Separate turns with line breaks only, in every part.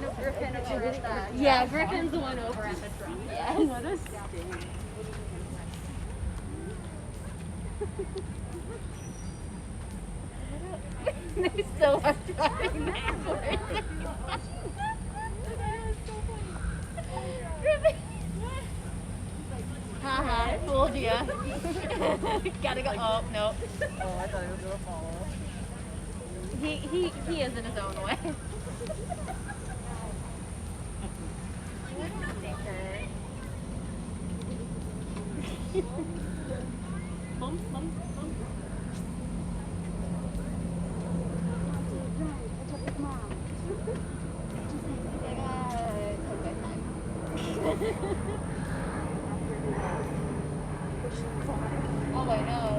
No, Griffin over at the...
Yeah, Griffin's the one over at the truck.
Yes.
What a sting.
They still are driving backwards. Griffin! Haha, I fooled ya. Gotta go. Oh, no.
Oh, I thought he was gonna follow.
He is in his own way.
Bump, bump, bump.
Oh, I know.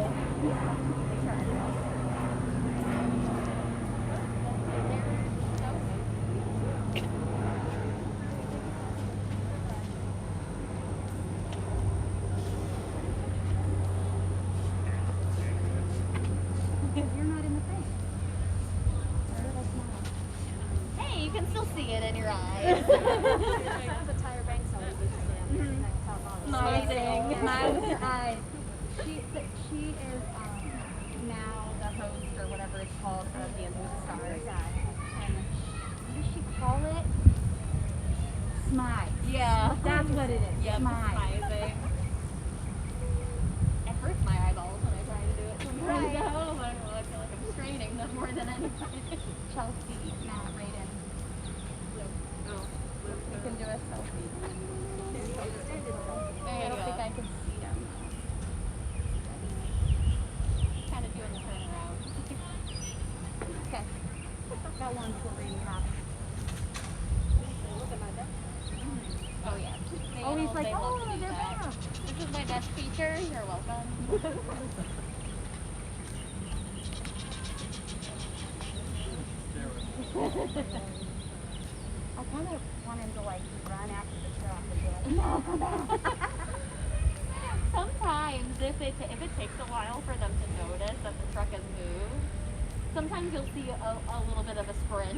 You're not in the thing.
Hey, you can still see it in your eyes.
That's a tire bank song.
Amazing.
Smile with your eyes. She is now the host or whatever it's called of Dancing with the Stars. And what does she call it? Smile.
Yeah.
That's what it is.
Yep,
Smile.
amazing. It hurts my eyeballs when I try to do it sometimes.
Right.
Though, but I feel like I'm straining them more than anything.
Chelsea, Matt, Raiden.
Oh.
You can do a selfie.
There
I
you
don't
go.
think I can see them.
Kind of doing the turnaround.
Okay. Got one for reading happy.
Oh yeah.
Oh, he's like,
They love
oh,
to do
they're
that.
back.
This is my best feature. You're welcome.
I kind of want him to like run after the truck and be like,
Sometimes, if it takes a while for them to notice that the truck has moved, sometimes you'll see a little bit of a sprint.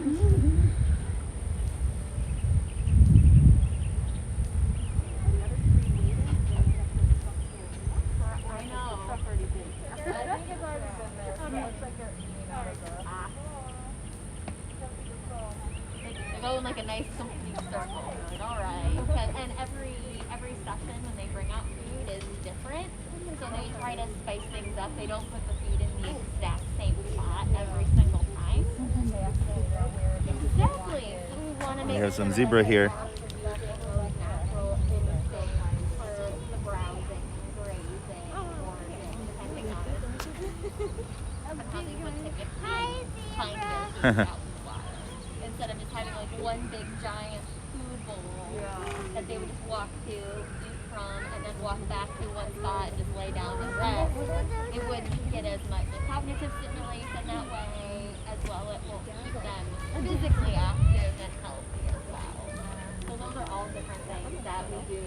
I know.
I think it's already been there. It looks like they're eating out of the...
They go in like a nice complete circle. Like, all right. And every session when they bring out food is different, so they try to spice things up. They don't put the food in the exact same spot every single time. Exactly. So we want to make
We have
sure
some
that
zebra
they
here.
are producing natural instincts for the browsing, grazing, foraging, depending on how they would typically find their food out in the wild. Instead of just having like one big giant food bowl that they would just walk to, eat from, and then walk back to one spot and just lay down and rest, it wouldn't get as much cognitive stimulation that way, as well it will keep them physically active and healthy as well. So those are all different things that we do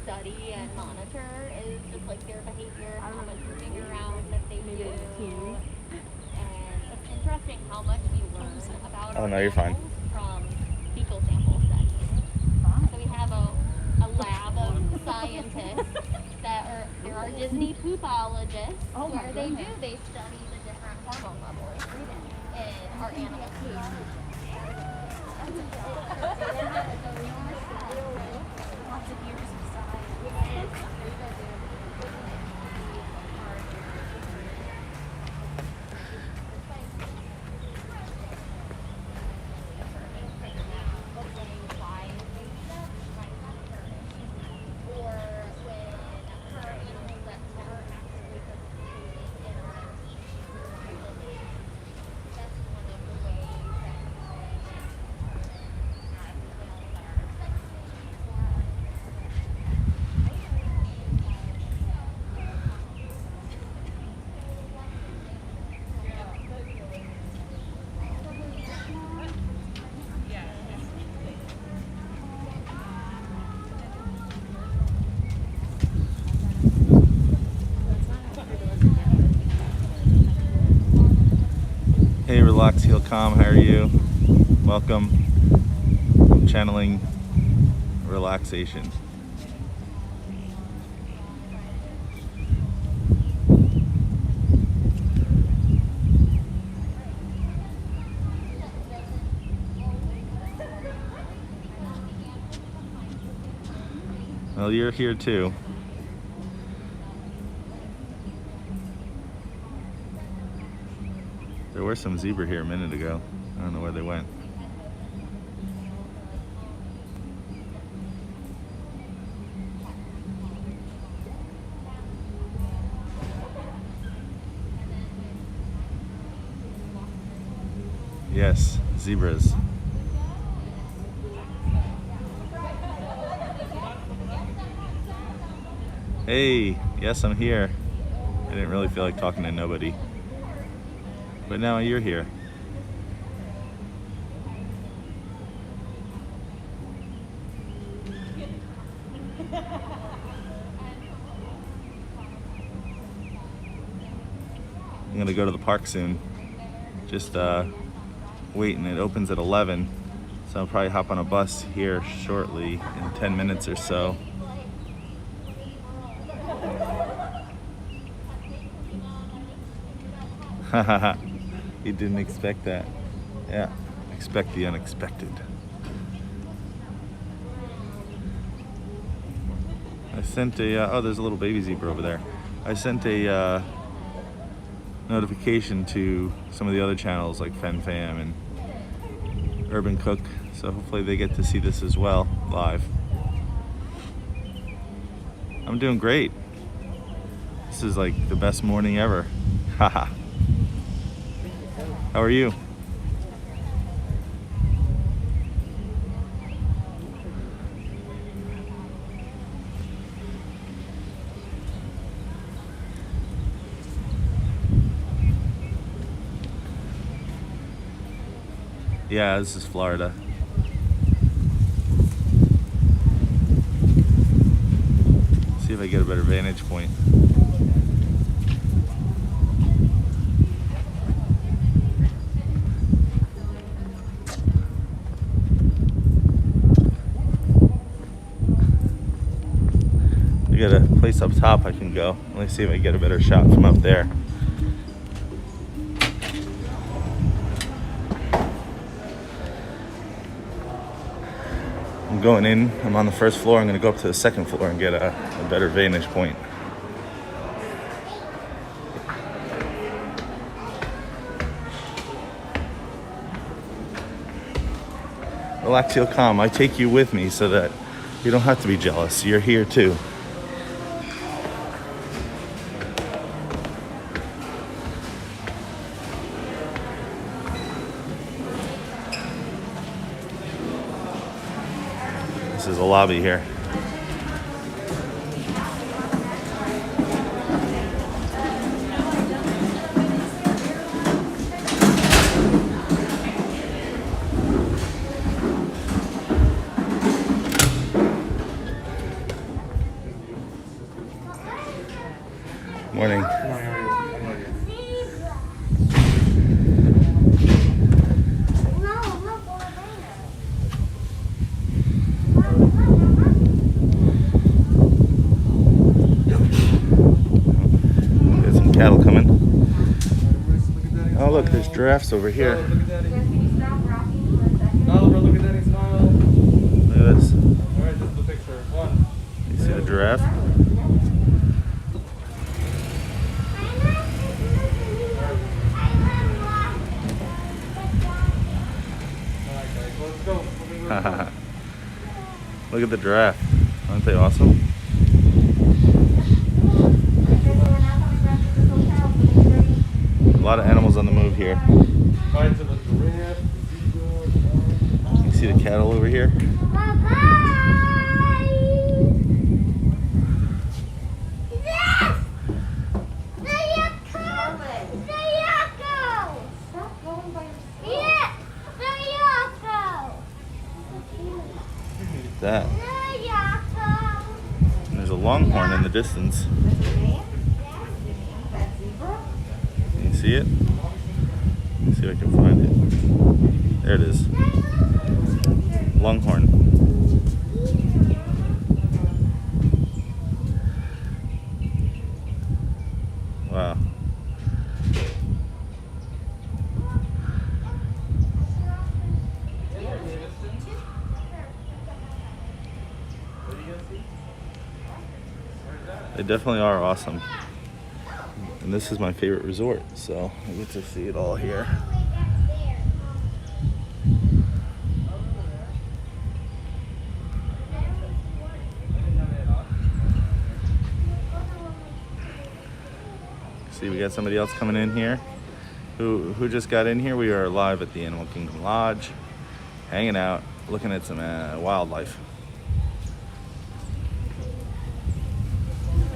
study and monitor, is just like their behavior, how much moving around that they do. And it's interesting how much we learn about
Oh,
our
no, you're fine.
animals from fecal sample studies. So we have a lab of scientists there are Disney poopologists where they study the different hormone levels in our animal food.
lots of years of science.
Hey, relax, heal, calm. How are you? Welcome. I'm channeling relaxation. Well, you're here too. There were some zebra here a minute ago. I don't know where they went. Yes, zebras. Hey, yes, I'm here. I didn't really feel like talking to nobody. But now you're here. I'm gonna go to the park soon. Just waiting, it opens at 11. So I'll probably hop on a bus here shortly in 10 minutes or so. Hahaha. You didn't expect that. Yeah, expect the unexpected. I sent a, oh, there's a little baby zebra over there. I sent a notification to some of the other channels like FenFam and Urban Cook, so hopefully they get to see this as well, live. I'm doing great. This is like the best morning ever. Haha. How are you? Yeah, this is Florida. See if I get a better vantage point. We got a place up top I can go. Let me see if I get a better shot from up there. I'm going in, I'm on the first floor. I'm gonna go up to the second floor and get a better vantage point. Relax, feel calm. I take you with me so that you don't have to be jealous. You're here too. This is a lobby here. Morning. There's some cattle coming. Oh look, there's giraffes over here.
Look at Daddy, smile.
Look at this.
Alright, this is the picture. One.
You see the giraffe?
Okay, let's go.
Look at the giraffe. Aren't they awesome? A lot of animals on the move here.
Right to the giraffe.
You see the cattle over here? That. And there's a longhorn in the distance. Can you see it? See if I can find it. There it is. Longhorn. Wow. They definitely are awesome. And this is my favorite resort, so I get to see it all here. See, we got somebody else coming in here. Who just got in here? We are live at the Animal Kingdom Lodge, hanging out, looking at some wildlife.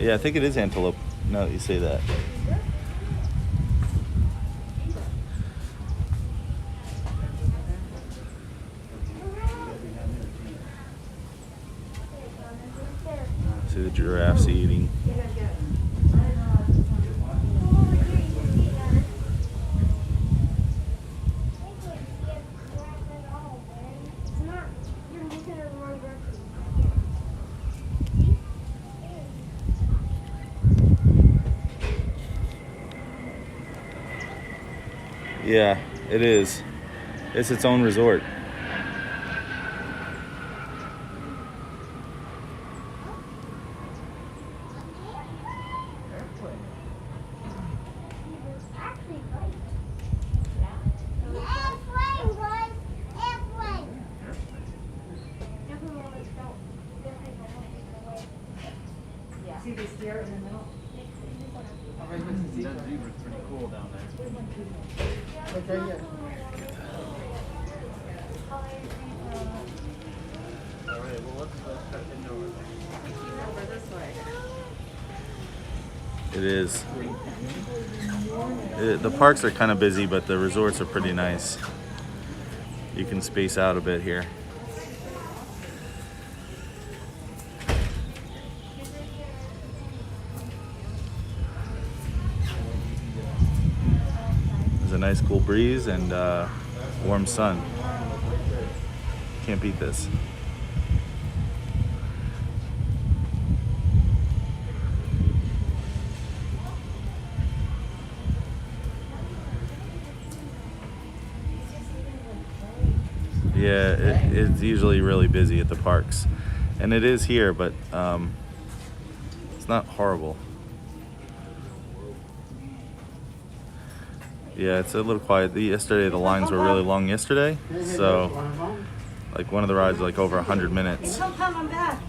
Yeah, I think it is antelope, now that you say that. See the giraffes eating. Yeah, it is. It's its own resort.
See this deer in the middle?
That zebra's pretty cool down there.
Right there, yeah.
Alright, well let's cut it over there.
Over this way.
It is. The parks are kind of busy, but the resorts are pretty nice. You can space out a bit here. There's a nice cool breeze and warm sun. Can't beat this. Yeah, it's usually really busy at the parks, and it is here, but it's not horrible. Yeah, it's a little quiet. Yesterday the lines were really long yesterday, so like one of the rides like over 100 minutes.
Come, I'm back.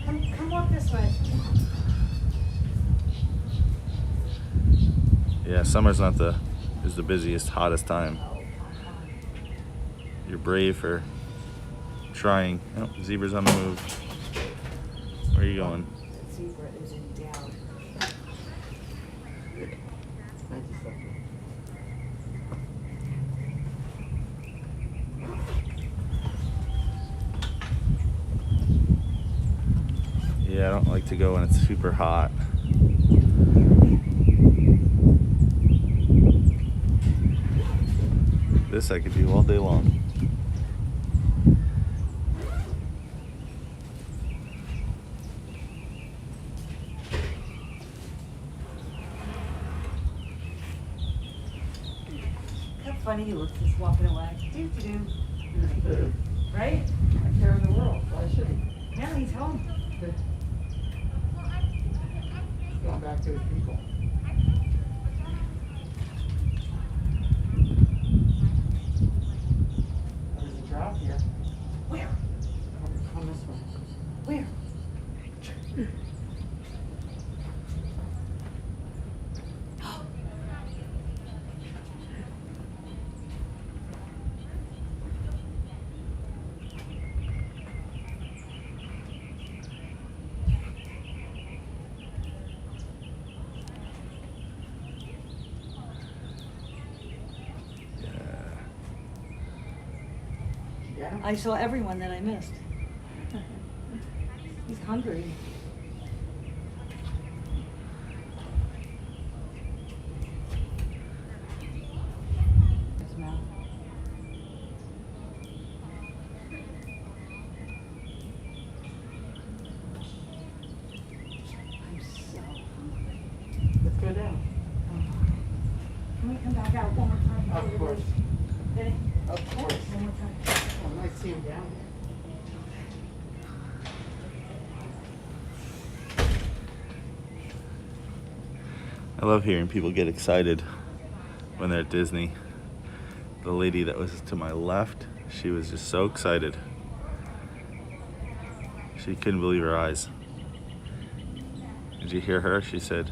Come walk this way.
Yeah, summer's not the busiest, hottest time. You're brave for trying. Oh, zebra's on the move. Where are you going?
That zebra is in doubt.
Yeah, I don't like to go when it's super hot. This I could do all day long.
How funny he looks just walking away. Do. Right? I care in the world. Why should he? Now he's home.
He's going back to his people. There's a giraffe here.
Where?
Come this way.
Where? I saw everyone that I missed. He's hungry. back out one more time.
Of course.
Ready?
Of course.
One more time.
Oh, nice seeing down
I love hearing people get excited when they're at Disney. The lady that was to my left, she was just so excited. She couldn't believe her eyes. Did you hear her? She said,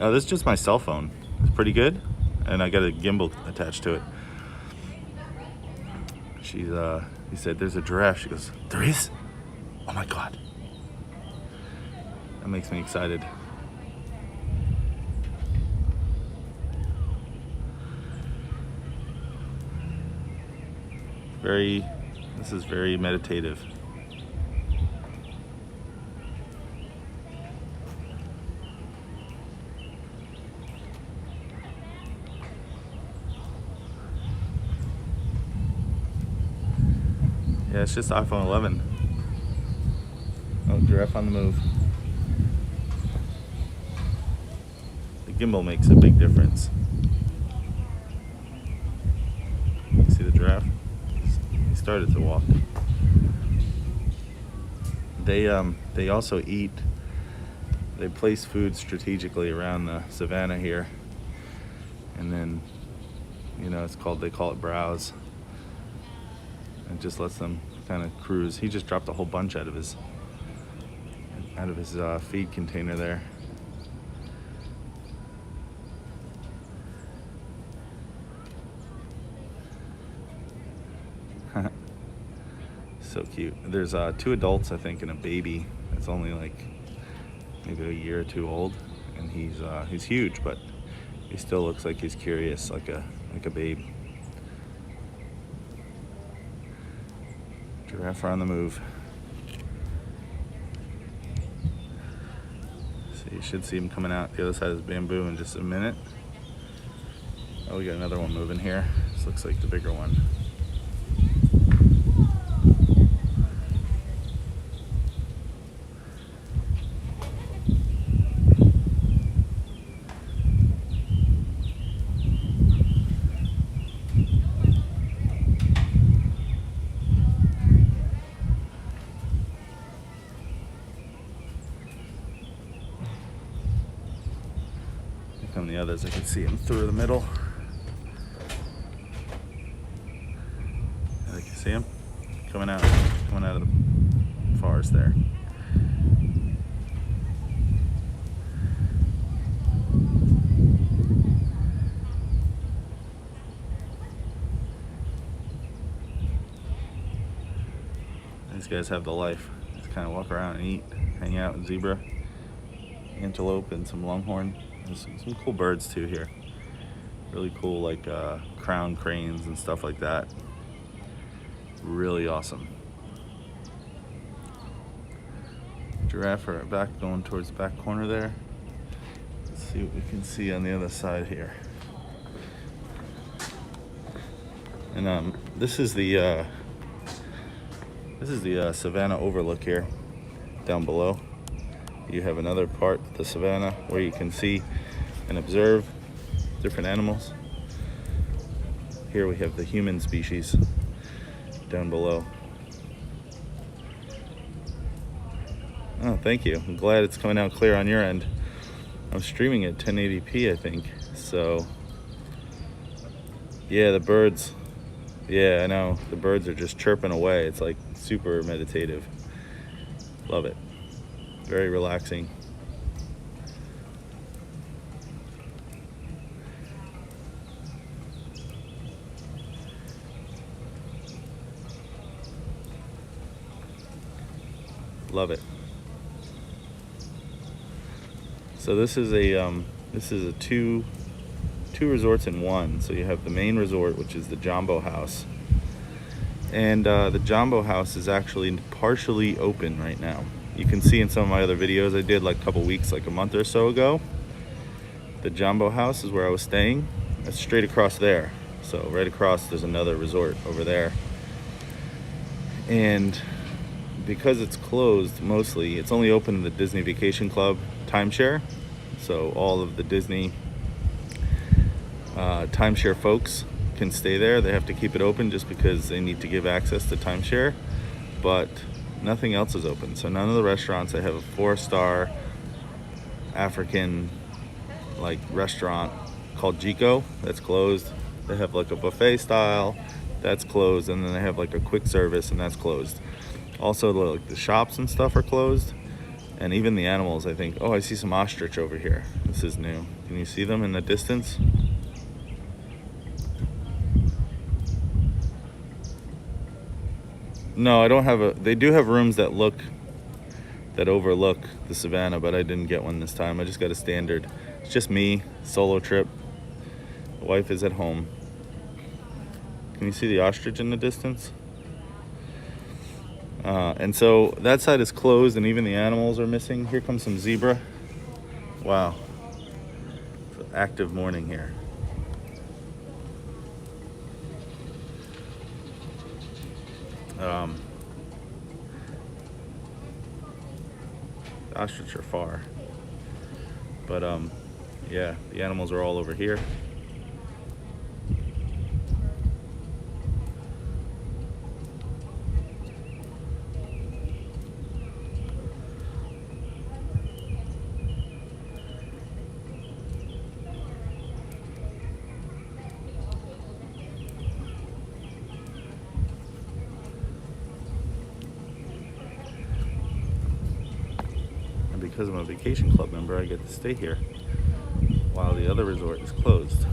"Oh, this is just my cell phone. It's pretty good, and I got a gimbal attached to it." He said, "There's a giraffe." She goes, "There is? Oh my God." That makes me excited. This is very meditative. Yeah, it's just iPhone 11. Oh, giraffe on the move. The gimbal makes a big difference. You see the giraffe? He started to walk. They also eat. They place food strategically around the savannah here, and then, you know, they call it browse. It just lets them kind of cruise. He just dropped a whole bunch out of his feed container there. So cute. There's 2 adults, I think, and a baby that's only like maybe a year or 2 old, and he's huge, but he still looks like he's curious, like a babe. Giraffe are on the move. So you should see him coming out the other side of this bamboo in just a minute. Oh, we got another one moving here. This looks like the bigger one. Come the others, I can see them through the middle. I can see them coming out of the forest there. These guys have the life. Just kind of walk around and eat, hang out with zebra, antelope, and some longhorn. There's some cool birds too here. Really cool, like crown cranes and stuff like that. Really awesome. Giraffe are back, going towards the back corner there. Let's see what we can see on the other side here. And this is the Savannah overlook here, down below. You have another part of the savannah where you can see and observe different animals. Here we have the human species down below. Oh, thank you. I'm glad it's coming out clear on your end. I'm streaming at 1080p, I think. So, yeah, the birds. Yeah, I know. The birds are just chirping away. It's like super meditative. Love it. Very relaxing. Love it. So this is a two resorts in one. So you have the main resort, which is the Jumbo House, and the Jumbo House is actually partially open right now. You can see in some of my other videos I did like a couple weeks, like a month or so ago. The Jumbo House is where I was staying. That's straight across there. So right across there's another resort over there. And because it's closed mostly, it's only open to the Disney Vacation Club timeshare. So all of the Disney timeshare folks can stay there. They have to keep it open just because they need to give access to timeshare, but nothing else is open. So none of the restaurants. They have a 4-star African like restaurant called Jiko that's closed. They have like a buffet style that's closed, and then they have like a quick service and that's closed. Also, like the shops and stuff are closed, and even the animals, I think. Oh, I see some ostrich over here. This is new. Can you see them in the distance? No, I don't have a. They do have rooms that overlook the savannah, but I didn't get one this time. I just got a standard. It's just me, solo trip. The wife is at home. Can you see the ostrich in the distance? And so that side is closed, and even the animals are missing. Here comes some zebra. Wow. It's an active morning here. The ostrich are far. But yeah, the animals are all over here. Because I'm a vacation club member, I get to stay here while the other resort is closed.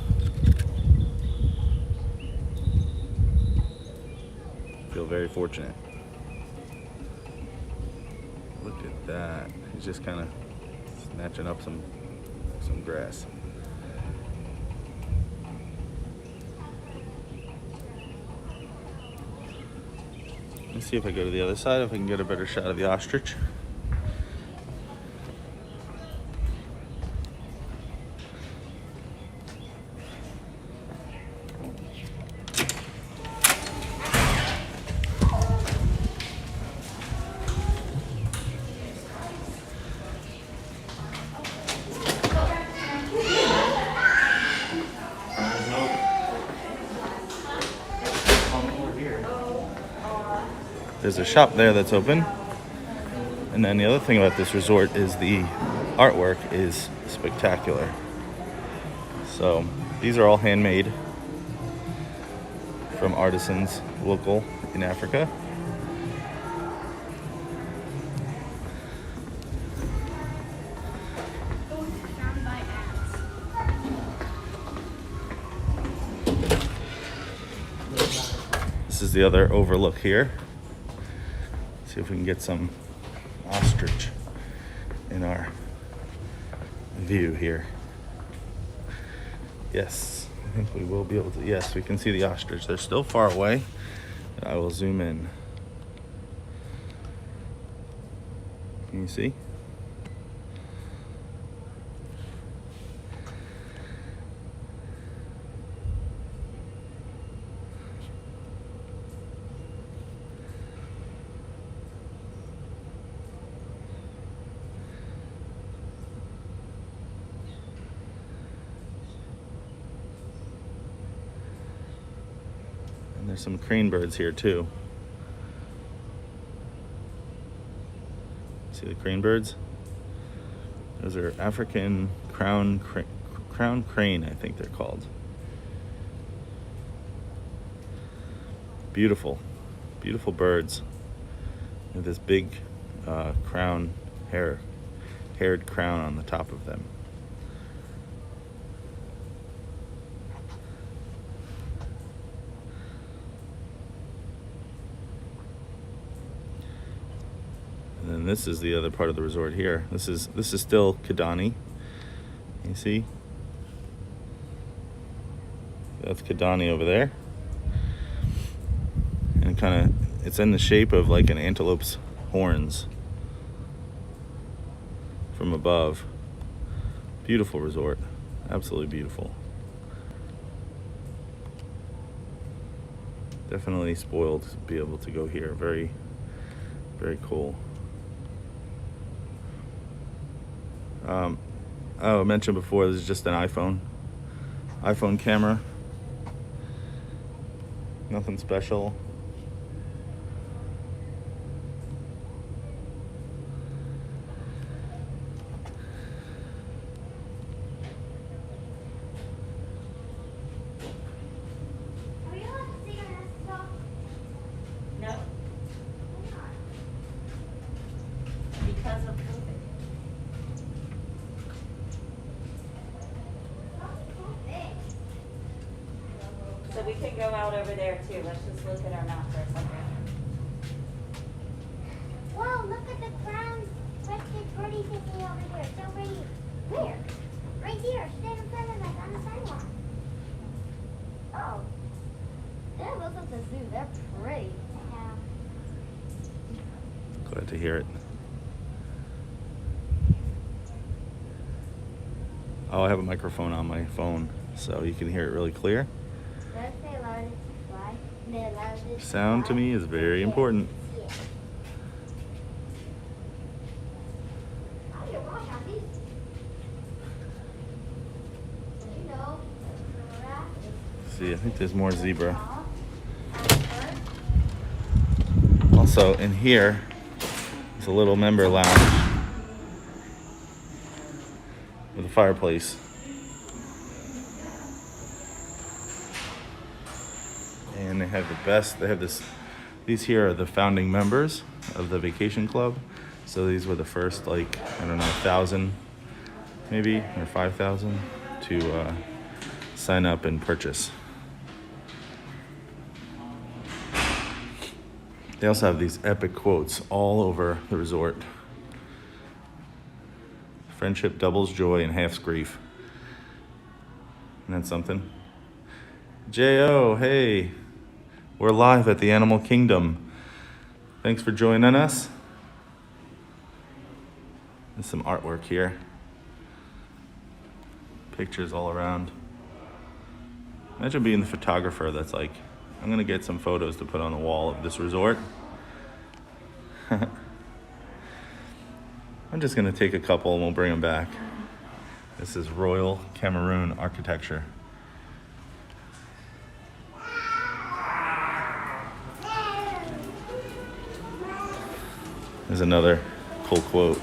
I feel very fortunate. Look at that. He's just kind of snatching up some grass. Let's see if I go to the other side, if I can get a better shot of the ostrich. There's a shop there that's open. And then the other thing about this resort is the artwork is spectacular. So these are all handmade from artisans local in Africa. This is the other overlook here. See if we can get some ostrich in our view here. Yes, I think we will be able to. Yes, we can see the ostrich. They're still far away. I will zoom in. Can you see? And there's some crane birds here too. See the crane birds? Those are African crown crane, I think they're called. Beautiful, beautiful birds with this big haired crown on the top of them. And then this is the other part of the resort here. This is still Kidani. You see? That's Kidani over there. And it's in the shape of like an antelope's horns from above. Beautiful resort. Absolutely beautiful. Definitely spoiled to be able to go here. Very, very cool. I mentioned before, this is just an iPhone. iPhone camera. Nothing special.
Are you allowed to see your nest dog?
No. Because of COVID. So we can go out over there too. Let's just look at our map for a second.
Whoa, look at the crown crested birdie thingy over here. So pretty. Where? Right here. Stand in front of us on the sidewalk. Oh. They're those at the zoo. They're pretty. Yeah.
Glad to hear it. Oh, I have a microphone on my phone, so you can hear it really clear.
Does they allow it to fly? They allow it to
Sound to
fly?
me is very important.
Yeah. Oh, you're wrong, Happy. You know, giraffe
See, I think there's more
is
zebra.
small.
Also, in here is a little member lounge with a fireplace. And they have the best, they have this, these here are the founding members of the vacation club. So these were the first, like, I don't know, 1,000 maybe, or 5,000 to sign up and purchase. They also have these epic quotes all over the resort. Friendship doubles joy and halves grief. Isn't that something? J.O., hey. We're live at the Animal Kingdom. Thanks for joining us. There's some artwork here. Pictures all around. Imagine being the photographer that's like, I'm gonna get some photos to put on the wall of this resort. I'm just gonna take a couple and we'll bring them back. This is Royal Cameroon architecture. There's another cool quote.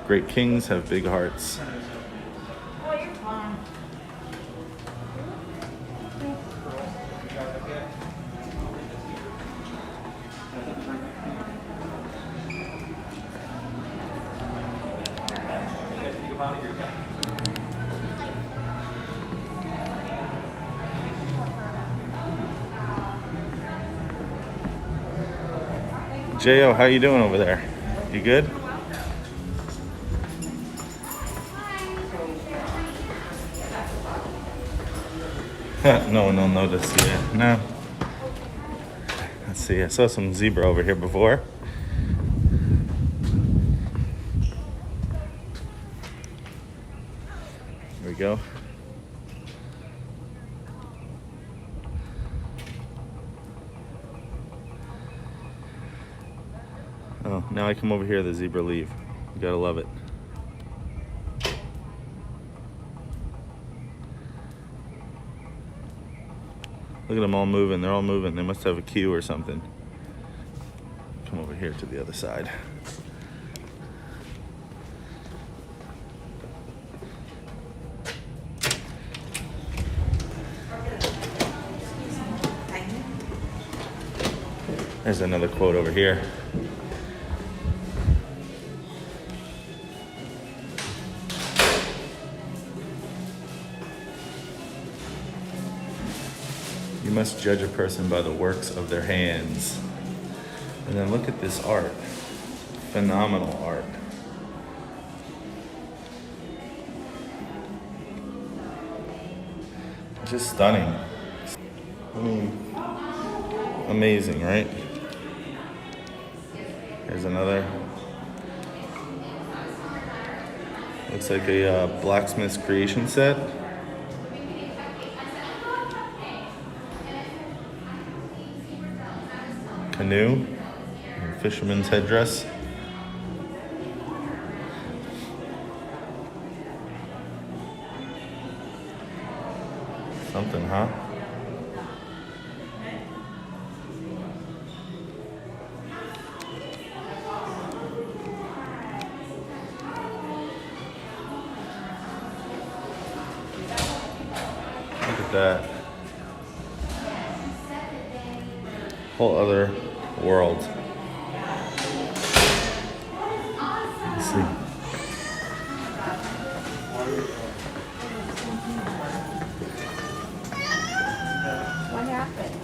Great kings have big hearts.
Oh, you're fine.
J.O., how you doing over there? You good? No one will notice. Yeah, no. Let's see. I saw some zebra over here before. Here we go. Oh, now I come over here, the zebra leave. You gotta love it. Look at them all moving. They're all moving. They must have a queue or something. Come over here to the other side. There's another quote over here. You must judge a person by the works of their hands. And then look at this art. Phenomenal art. Just stunning. I mean, amazing, right? Here's another. Looks like a blacksmith's creation set. Canoe, fisherman's headdress. Something, huh? Look at that. Whole other world. Let's see.
What happened?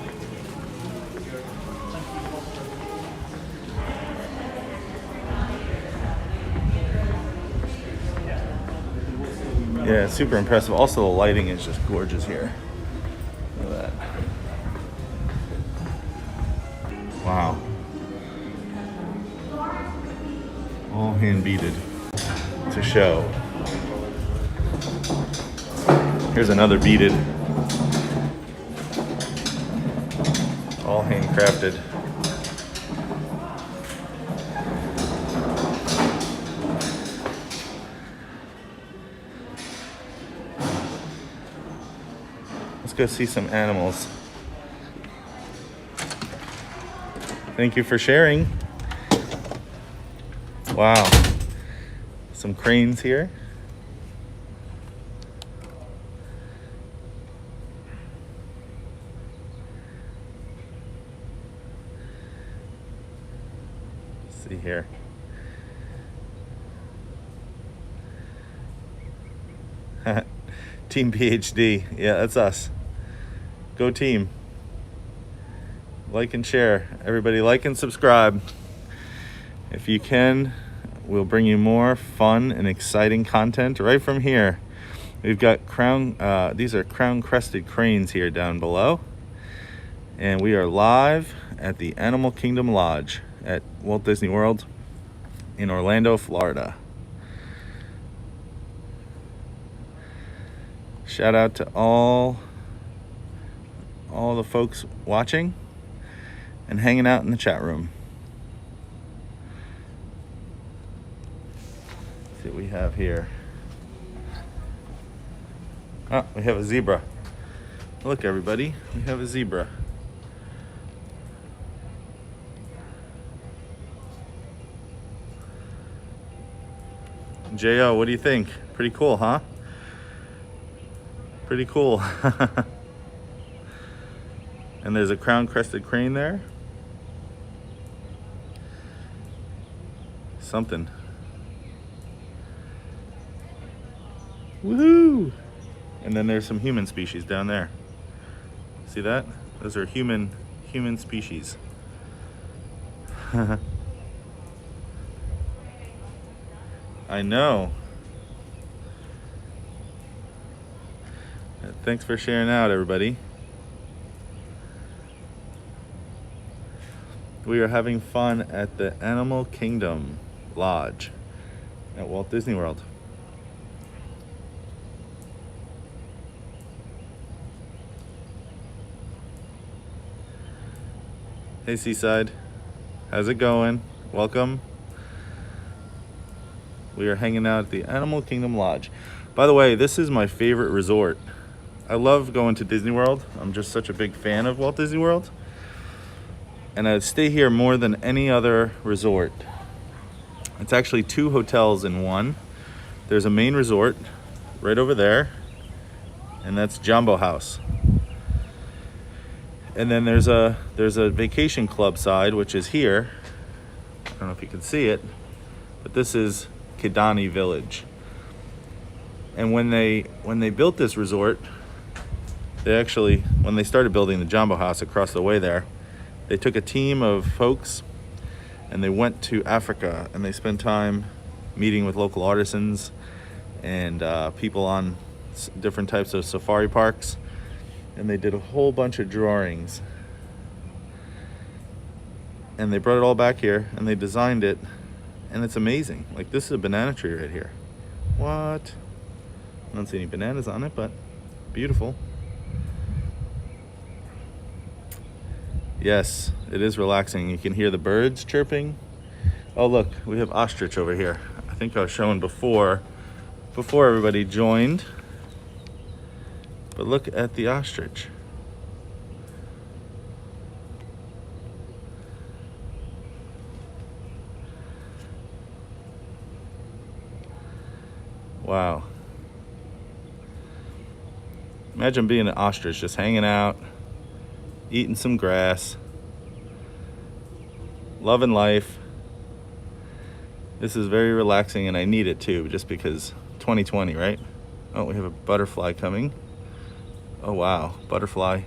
Yeah, it's super impressive. Also, the lighting is just gorgeous here. Look at that. Wow. All hand beaded to show. Here's another beaded. All handcrafted. Let's go see some animals. Thank you for sharing. Wow. Some cranes here. Let's see here. Team PhD. Yeah, that's us. Go team. Like and share. Everybody like and subscribe. If you can, we'll bring you more fun and exciting content right from here. We've got these are crown crested cranes here down below. And we are live at the Animal Kingdom Lodge at Walt Disney World in Orlando, Florida. Shout out to all the folks watching and hanging out in the chat room. Let's see what we have here. Oh, we have a zebra. Look, everybody, we have a zebra. J.O., what do you think? Pretty cool, huh? Pretty cool. And there's a crown crested crane there. Something. Woohoo! And then there's some human species down there. See that? Those are human species. I know. Thanks for sharing out, everybody. We are having fun at the Animal Kingdom Lodge at Walt Disney World. Hey Seaside, how's it going? Welcome. We are hanging out at the Animal Kingdom Lodge. By the way, this is my favorite resort. I love going to Disney World. I'm just such a big fan of Walt Disney World. And I'd stay here more than any other resort. It's actually 2 hotels in one. There's a main resort right over there, and that's Jambo House. And then there's a vacation club side, which is here. I don't know if you can see it, but this is Kidani Village. And when they built this resort, they actually, when they started building the Jambo House across the way there, they took a team of folks and they went to Africa and they spent time meeting with local artisans and people on different types of safari parks. And they did a whole bunch of drawings. And they brought it all back here and they designed it. And it's amazing. Like, this is a banana tree right here. What? I don't see any bananas on it, but beautiful. Yes, it is relaxing. You can hear the birds chirping. Oh look, we have Ostrich over here. I think I was showing before everybody joined. But look at the Ostrich. Wow. Imagine being an ostrich, just hanging out, eating some grass, loving life. This is very relaxing, and I need it too, just because 2020, right? Oh, we have a butterfly coming. Oh wow, butterfly.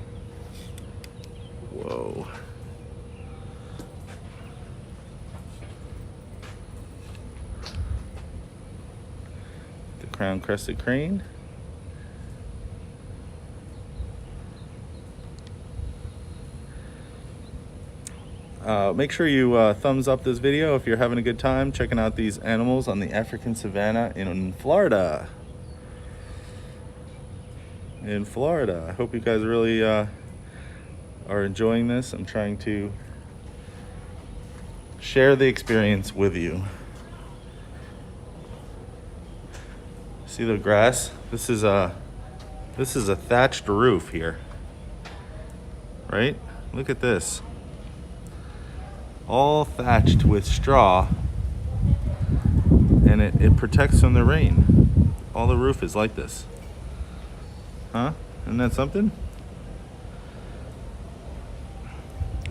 Whoa. The crown crested crane. Make sure you thumbs up this video if you're having a good time checking out these animals on the African Savannah in Florida. I hope you guys really are enjoying this. I'm trying to share the experience with you. See the grass? This is a thatched roof here, right? Look at this. All thatched with straw, and it protects from the rain. All the roof is like this. Huh? Isn't that something?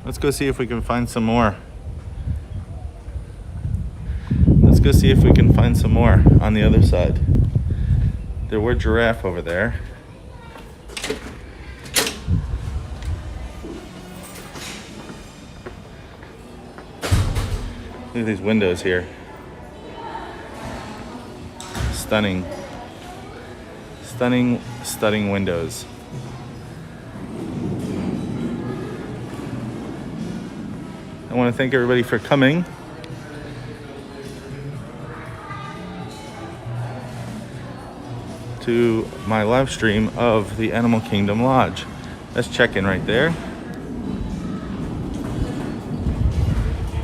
Let's go see if we can find some more. Let's go see if we can find some more on the other side. There were giraffe over there. Look at these windows here. Stunning. Stunning windows. I want to thank everybody for coming. To my live stream of the Animal Kingdom Lodge. Let's check in right there.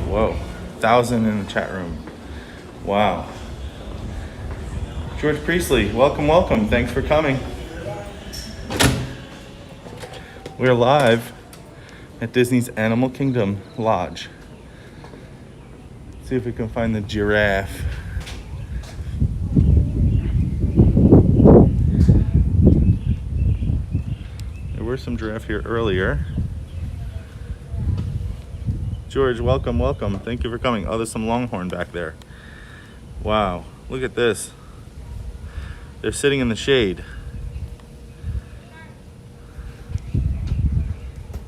Whoa. 1,000 in the chat room. Wow. George Priestley, welcome. Thanks for coming. We're live at Disney's Animal Kingdom Lodge. Let's see if we can find the giraffe. There were some giraffe here earlier. George, welcome. Thank you for coming. Oh, there's some longhorn back there. Wow, look at this. They're sitting in the shade.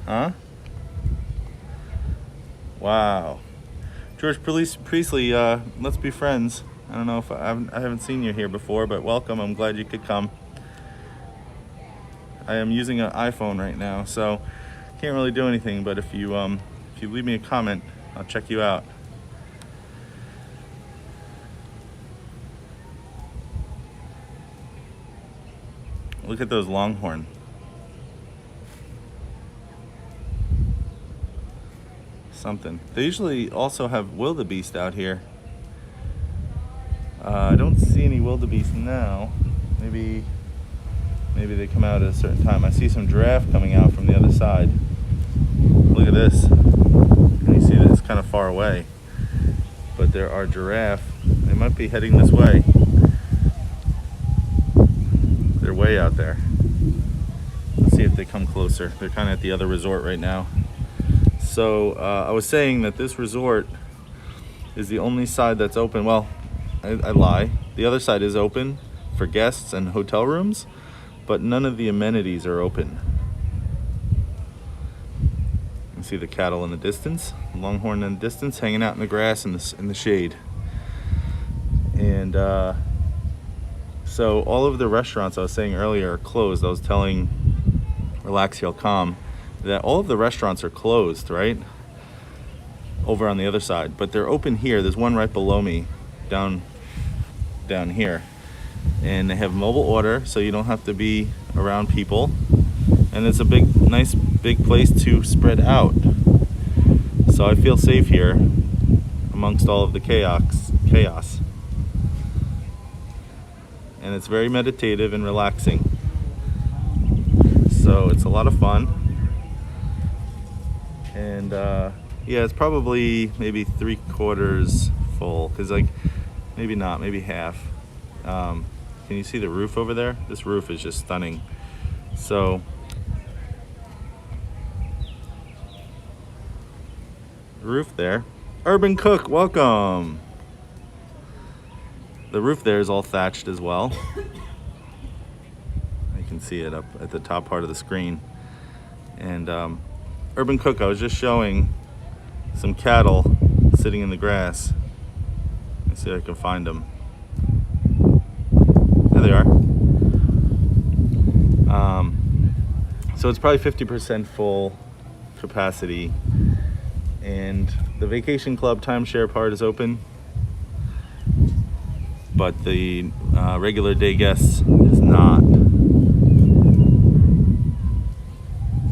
Huh? Wow. George Priestley, let's be friends. I don't know if I haven't seen you here before, but welcome. I'm glad you could come. I am using an iPhone right now, so can't really do anything, but if you leave me a comment, I'll check you out. Look at those longhorn. Something. They usually also have wildebeest out here. I don't see any wildebeest now. Maybe they come out at a certain time. I see some giraffe coming out from the other side. Look at this. You see that it's kind of far away, but there are giraffe. They might be heading this way. They're way out there. Let's see if they come closer. They're kind of at the other resort right now. So I was saying that this resort is the only side that's open. Well, I lie. The other side is open for guests and hotel rooms, but none of the amenities are open. You can see the cattle in the distance, longhorn in the distance, hanging out in the grass in the shade. And so all of the restaurants I was saying earlier are closed. I was telling Relax Heal Calm that all of the restaurants are closed, right? Over on the other side, but they're open here. There's one right below me, down here. And they have mobile order, so you don't have to be around people. And it's a nice big place to spread out. So I feel safe here amongst all of the chaos. And it's very meditative and relaxing. So it's a lot of fun. And yeah, it's probably maybe 3/4 full, because like maybe not, maybe half. Can you see the roof over there? This roof is just stunning. So roof there. Urban Cook, welcome. The roof there is all thatched as well. You can see it up at the top part of the screen. And Urban Cook, I was just showing some cattle sitting in the grass. Let's see if I can find them. There they are. So it's probably 50% full capacity. And the vacation club timeshare part is open, but the regular day guests is not.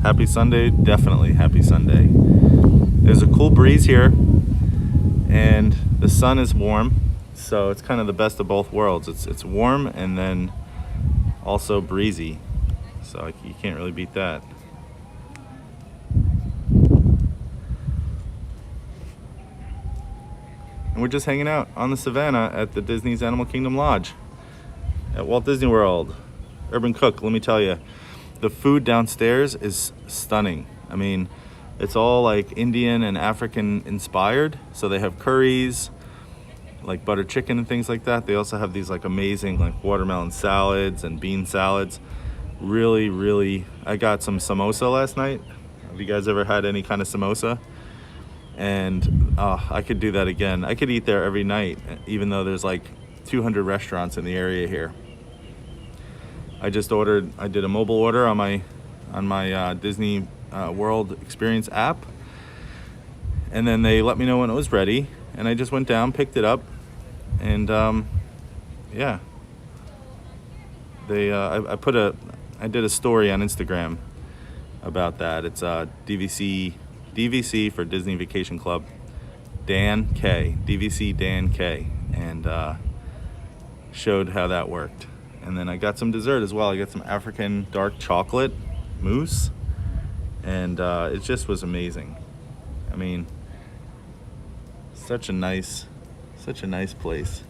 Happy Sunday, definitely happy Sunday. There's a cool breeze here, and the sun is warm, so it's kind of the best of both worlds. It's warm and then also breezy, so you can't really beat that. And we're just hanging out on the Savannah at the Disney's Animal Kingdom Lodge at Walt Disney World. Urban Cook, let me tell you, the food downstairs is stunning. I mean, it's all like Indian and African inspired. So they have curries, like butter chicken and things like that. They also have these like amazing like watermelon salads and bean salads. Really, really, I got some samosa last night. Have you guys ever had any kind of samosa? And I could do that again. I could eat there every night, even though there's like 200 restaurants in the area here. I did a mobile order on my Disney World Experience app, and then they let me know when it was ready, and I just went down, picked it up, and yeah, I did a story on Instagram about that. It's DVC for Disney Vacation Club, Dan K, DVC Dan K, and showed how that worked. And then I got some dessert as well. I got some African dark chocolate mousse, and it just was amazing. I mean, such a nice place.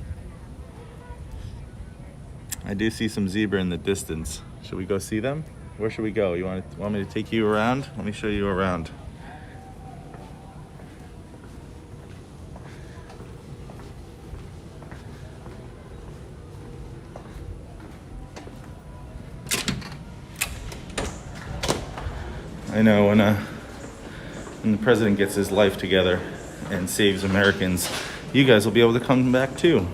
I do see some zebra in the distance. Should we go see them? Where should we go? You want me to take you around? Let me show you around. I know when the president gets his life together and saves Americans, you guys will be able to come back too.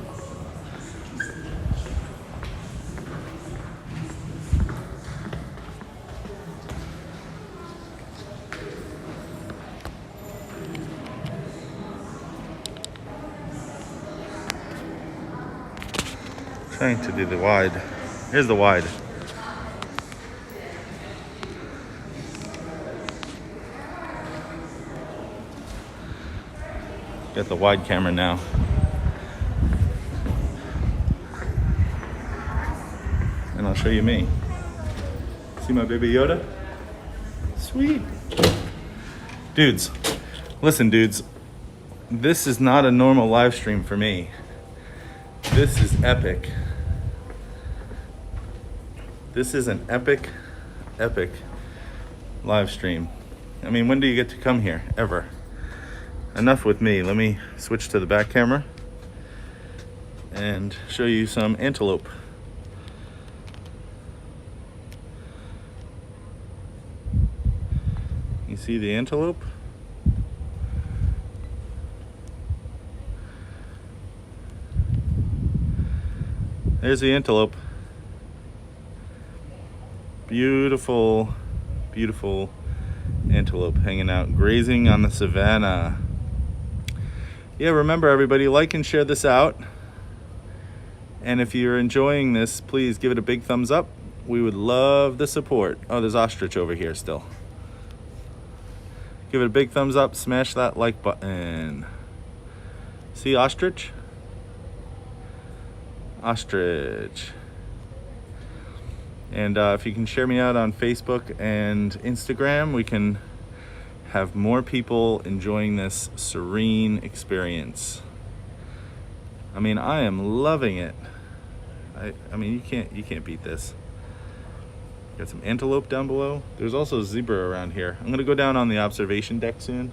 Trying to do the wide. Here's the wide. Got the wide camera now. And I'll show you me. See my baby Yoda? Sweet. Dudes, listen dudes, this is not a normal live stream for me. This is epic. This is an epic live stream. I mean, when do you get to come here? Ever. Enough with me. Let me switch to the back camera and show you some antelope. You see the antelope? There's the antelope. Beautiful, beautiful antelope hanging out, grazing on the Savannah. Yeah, remember everybody, like and share this out. And if you're enjoying this, please give it a big thumbs up. We would love the support. Oh, there's Ostrich over here still. Give it a big thumbs up, smash that like button. See Ostrich? Ostrich. And if you can share me out on Facebook and Instagram, we can have more people enjoying this serene experience. I mean, I am loving it. I mean, you can't beat this. Got some antelope down below. There's also zebra around here. I'm gonna go down on the observation deck soon.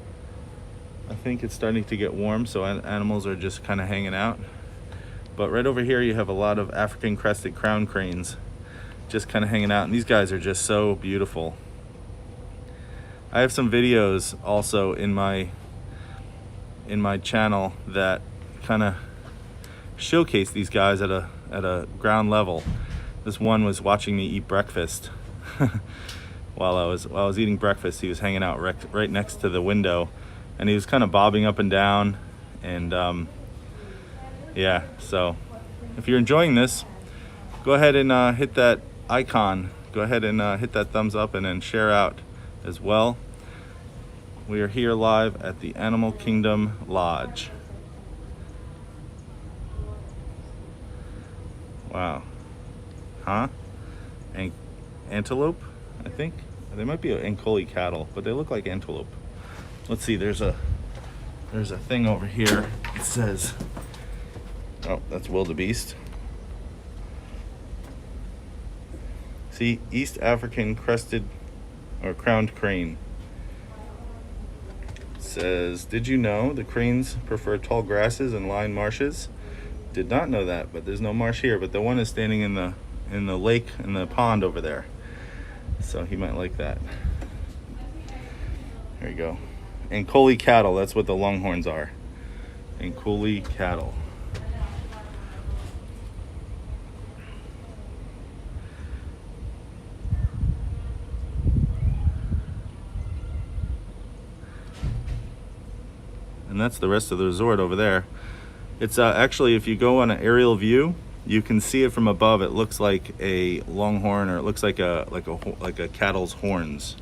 I think it's starting to get warm, so animals are just kind of hanging out. But right over here, you have a lot of African crested crown cranes just kind of hanging out, and these guys are just so beautiful. I have some videos also in my channel that kind of showcase these guys at a ground level. This one was watching me eat breakfast. while I was eating breakfast, he was hanging out right next to the window, and he was kind of bobbing up and down. And yeah, so if you're enjoying this, go ahead and hit that icon. Go ahead and hit that thumbs up, and then share out as well. We are here live at the Animal Kingdom Lodge. Wow. Huh? Antelope, I think. They might be Ankole cattle, but they look like antelope. Let's see, there's a thing over here. It says, oh, that's wildebeest. See, East African crested or crowned crane. It says, did you know the cranes prefer tall grasses and lined marshes? Did not know that, but there's no marsh here. But the one is standing in the lake, in the pond over there. So he might like that. There you go. Ankole cattle, that's what the longhorns are. Ankole cattle. And that's the rest of the resort over there. It's actually, if you go on an aerial view, you can see it from above. It looks like a longhorn, or it looks like a cattle's horns.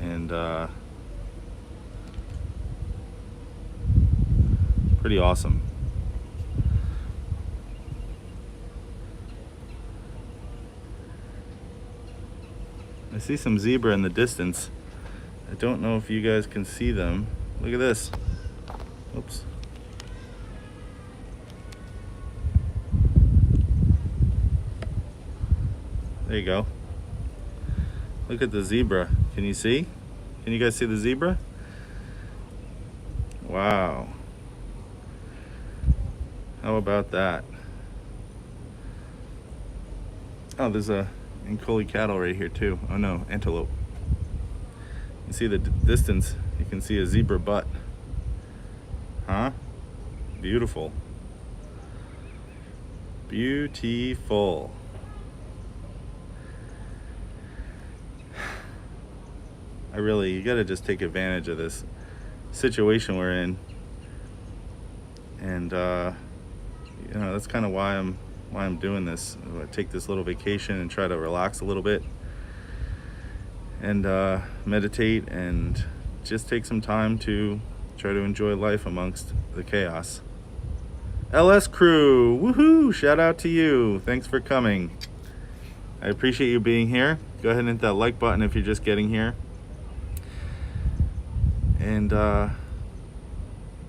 And pretty awesome. I see some zebra in the distance. I don't know if you guys can see them. Look at this. Oops. There you go. Look at the zebra. Can you see? Can you guys see the zebra? Wow. How about that? Oh, there's a Ankole cattle right here too. Oh no, antelope. You see the distance, you can see a zebra butt. Huh? Beautiful. Beautiful. You gotta just take advantage of this situation we're in. And you know, that's kind of why I'm doing this. I take this little vacation and try to relax a little bit, and meditate, and just take some time to try to enjoy life amongst the chaos. LS crew, woohoo! Shout out to you. Thanks for coming. I appreciate you being here. Go ahead and hit that like button if you're just getting here. And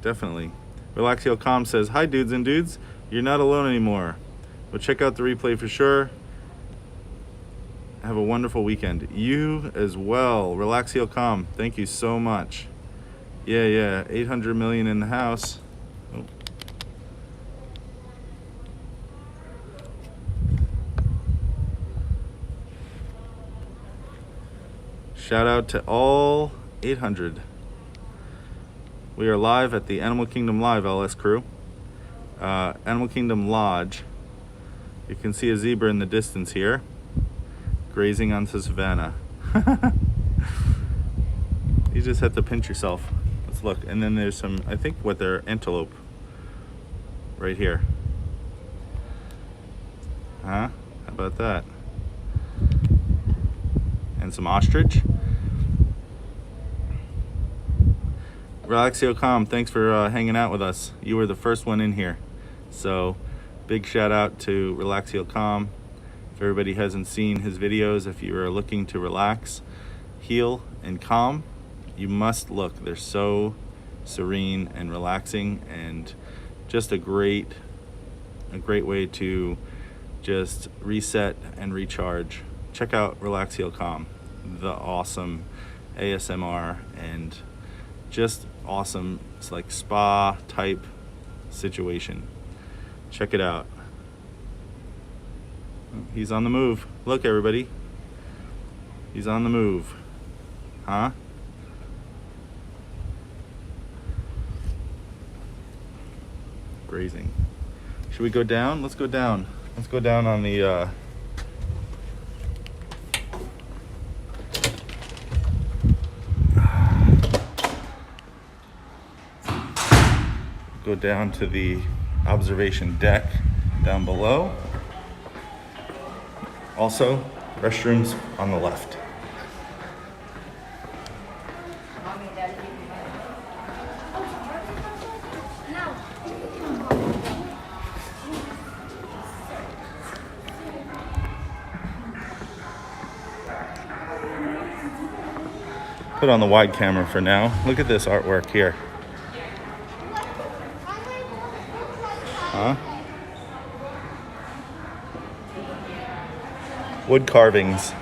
definitely. Relaxio Com says, hi dudes and dudes, you're not alone anymore. But check out the replay for sure. Have a wonderful weekend. You as well. Relaxio Com, thank you so much. Yeah, 800 million in the house. Oh. Shout out to all 800. We are live at the Animal Kingdom Live, LS crew. Animal Kingdom Lodge. You can see a zebra in the distance here, grazing onto Savannah. You just have to pinch yourself. Let's look. And then there's some, I think what they're antelope right here. Huh? How about that? and some ostrich. Relaxio.com, thanks for hanging out with us. You were the first one in here. So big shout out to Relaxio.com. If everybody hasn't seen his videos, if you are looking to relax, heal, and calm, you must look. They're so serene and relaxing, and just a great way to just reset and recharge. Check out Relaxio.com, the awesome ASMR and just awesome, it's like spa type situation. Check it out. He's on the move. Look, everybody, he's on the move. Huh? Grazing. Should we go down? Let's go down. Let's go down on the go down to the observation deck down below. Also, restrooms on the left. Put on the wide camera for now. Look at this artwork here. Huh? Wood carvings.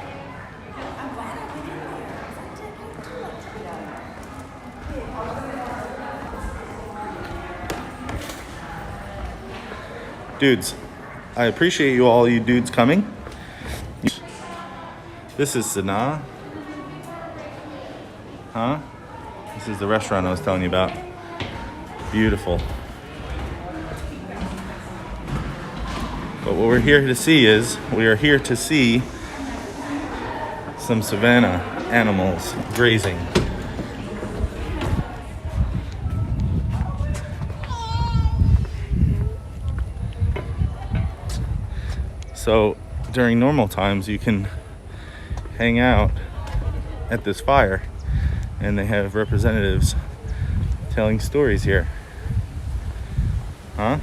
Dudes, I appreciate you all you dudes coming. This is Savannah. Huh? This is the restaurant I was telling you about. Beautiful. But what we're here to see is, we are here to see some Savannah animals grazing. So during normal times, you can hang out at this fire, and they have representatives telling stories here. Huh?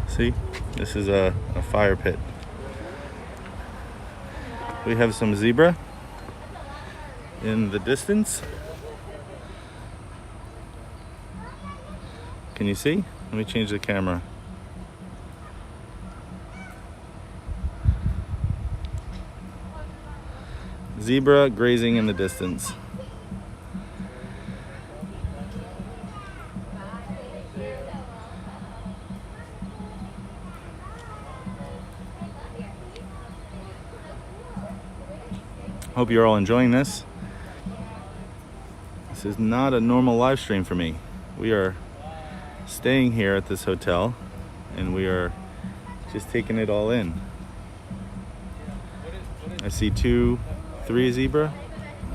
See, this is a fire pit. We have some zebra in the distance. Can you see? Let me change the camera. Zebra grazing in the distance. Hope you're all enjoying this. This is not a normal live stream for me. We are staying here at this hotel, and we are just taking it all in. I see 3 zebra,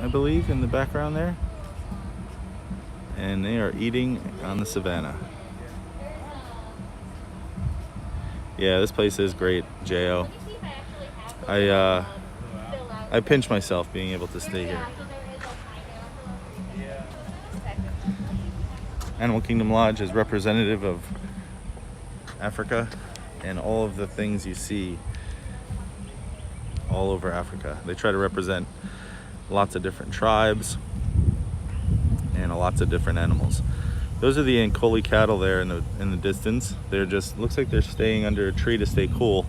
I believe, in the background there, and they are eating on the savannah. Yeah, this place is great, Jo. I pinch myself being able to stay here. Animal Kingdom Lodge is representative of Africa and all of the things you see all over Africa. They try to represent lots of different tribes and lots of different animals. Those are the Ankole cattle there in the distance. They're just, looks like they're staying under a tree to stay cool.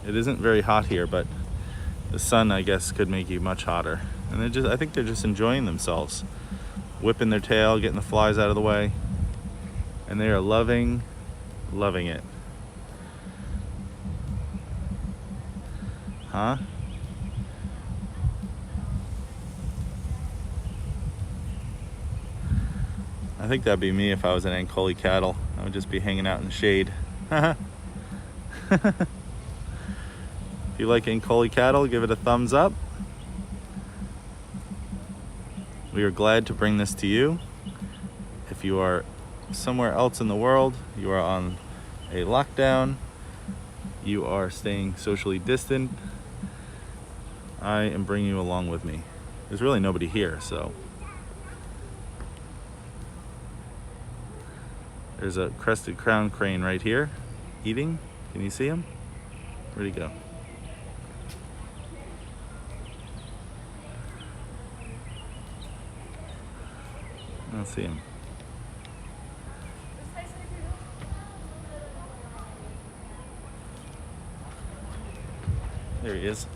It isn't very hot here, but the sun, I guess, could make you much hotter. And they're just, I think they're just enjoying themselves, whipping their tail, getting the flies out of the way, and they are loving it. Huh? I think that'd be me if I was an Ankole cattle. I would just be hanging out in the shade. If you like Ankole cattle, give it a thumbs up. We are glad to bring this to you. If you are somewhere else in the world, you are on a lockdown. You are staying socially distant. I am bringing you along with me. There's really nobody here, so. There's a crested crown crane right here, eating. Can you see him? Where'd he go? I don't see him. There he is.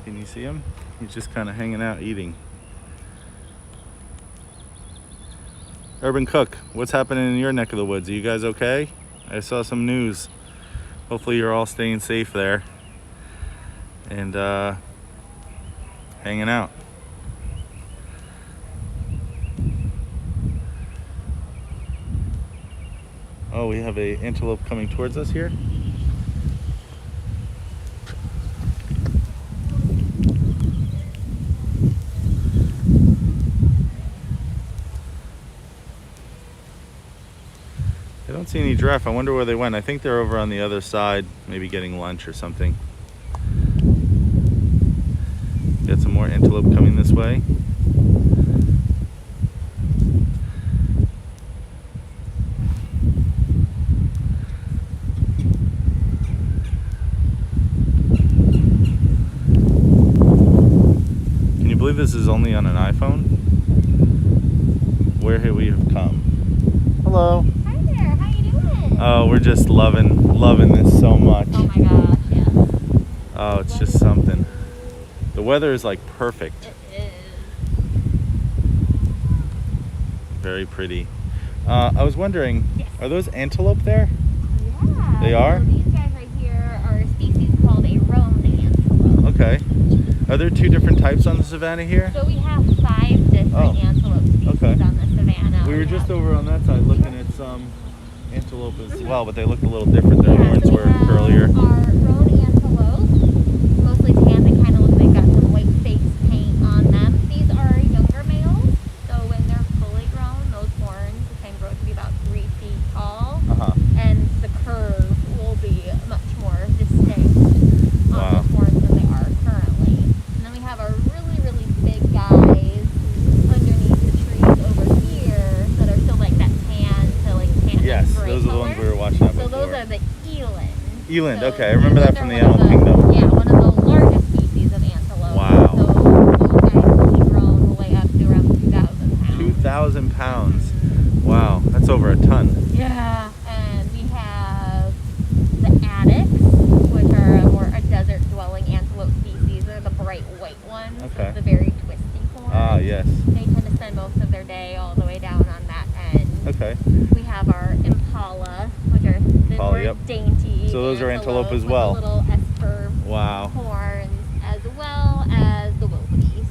Can you see him? He's just kind of hanging out eating. Urban Cook, what's happening in your neck of the woods? Are you guys okay? I saw some news. Hopefully you're all staying safe there and hanging out. Oh, we have an antelope coming towards us here. I don't see any giraffe. I wonder where they went. I think they're over on the other side, maybe getting lunch or something. Got some more antelope coming this way. Can you believe this is only on an iPhone? Where have we come? Hello. Oh, we're just loving this so much.
Oh my gosh, yeah.
Oh, it's just something. The weather is like perfect.
It is.
Very pretty. I was wondering,
Yes.
Are those antelope there?
Yeah.
They are?
So these guys right here are a species called a roan antelope.
Okay. Are there two different types on the Savannah here?
So we have 5 different antelope species
Okay.
on the Savannah.
We were just over on that side looking at some antelope as well, but they look a little different. Their horns
so we
were
have
curlier.
Our roan antelope, mostly tan. They kind of look like they've got some white face paint on them. These are younger males, so when they're fully grown, those horns can grow to be about 3 feet tall, and the curve will be much more distinct on
Wow.
those horns than they are currently. And then we have our really, really big guys underneath the trees over here that are still like that tan to like tan
Yes,
gray
those are the
color.
ones we were watching up
So
before.
those are the eland.
Eland,
So
okay, I remember that
eland
from
are
the
one of
Animal Kingdom.
Yeah, one of the largest species of antelope.
Wow.
So those guys fully grown will weigh up to around 2,000 pounds.
2,000 pounds. Wow, that's over a ton.
Yeah, and we have the addax, which are a desert-dwelling antelope species. They're the bright white ones
Okay.
with the very twisty horns.
Ah, yes.
They tend to spend most of their day all the way down on that end.
Okay.
We have our impala, which are the
Impala,
more
yep.
dainty.
So those are antelope as well.
With the little S-curve
Wow.
horns, as well as the wildebeest.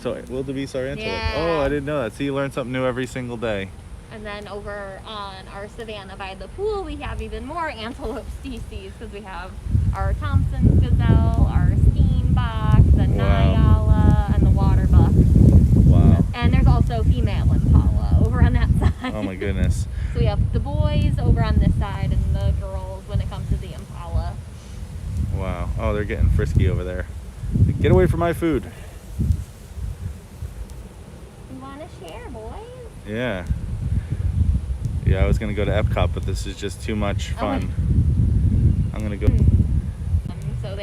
So wildebeest are antelope.
Yeah.
Oh, I didn't know that. See, you learn something new every single day.
And then over on our Savannah by the pool, we have even more antelope species because we have our Thompson's gazelle, our steenbok, the Nyala, and the waterbuck.
Wow.
And there's also female impala over on that side.
Oh my goodness.
So we have the boys over on this side and the girls when it comes to the impala.
Wow. Oh, they're getting frisky over there. Get away from my food.
You want to share, boys?
Yeah. Yeah, I was gonna go to Epcot, but this is just too much fun. I'm gonna go.
So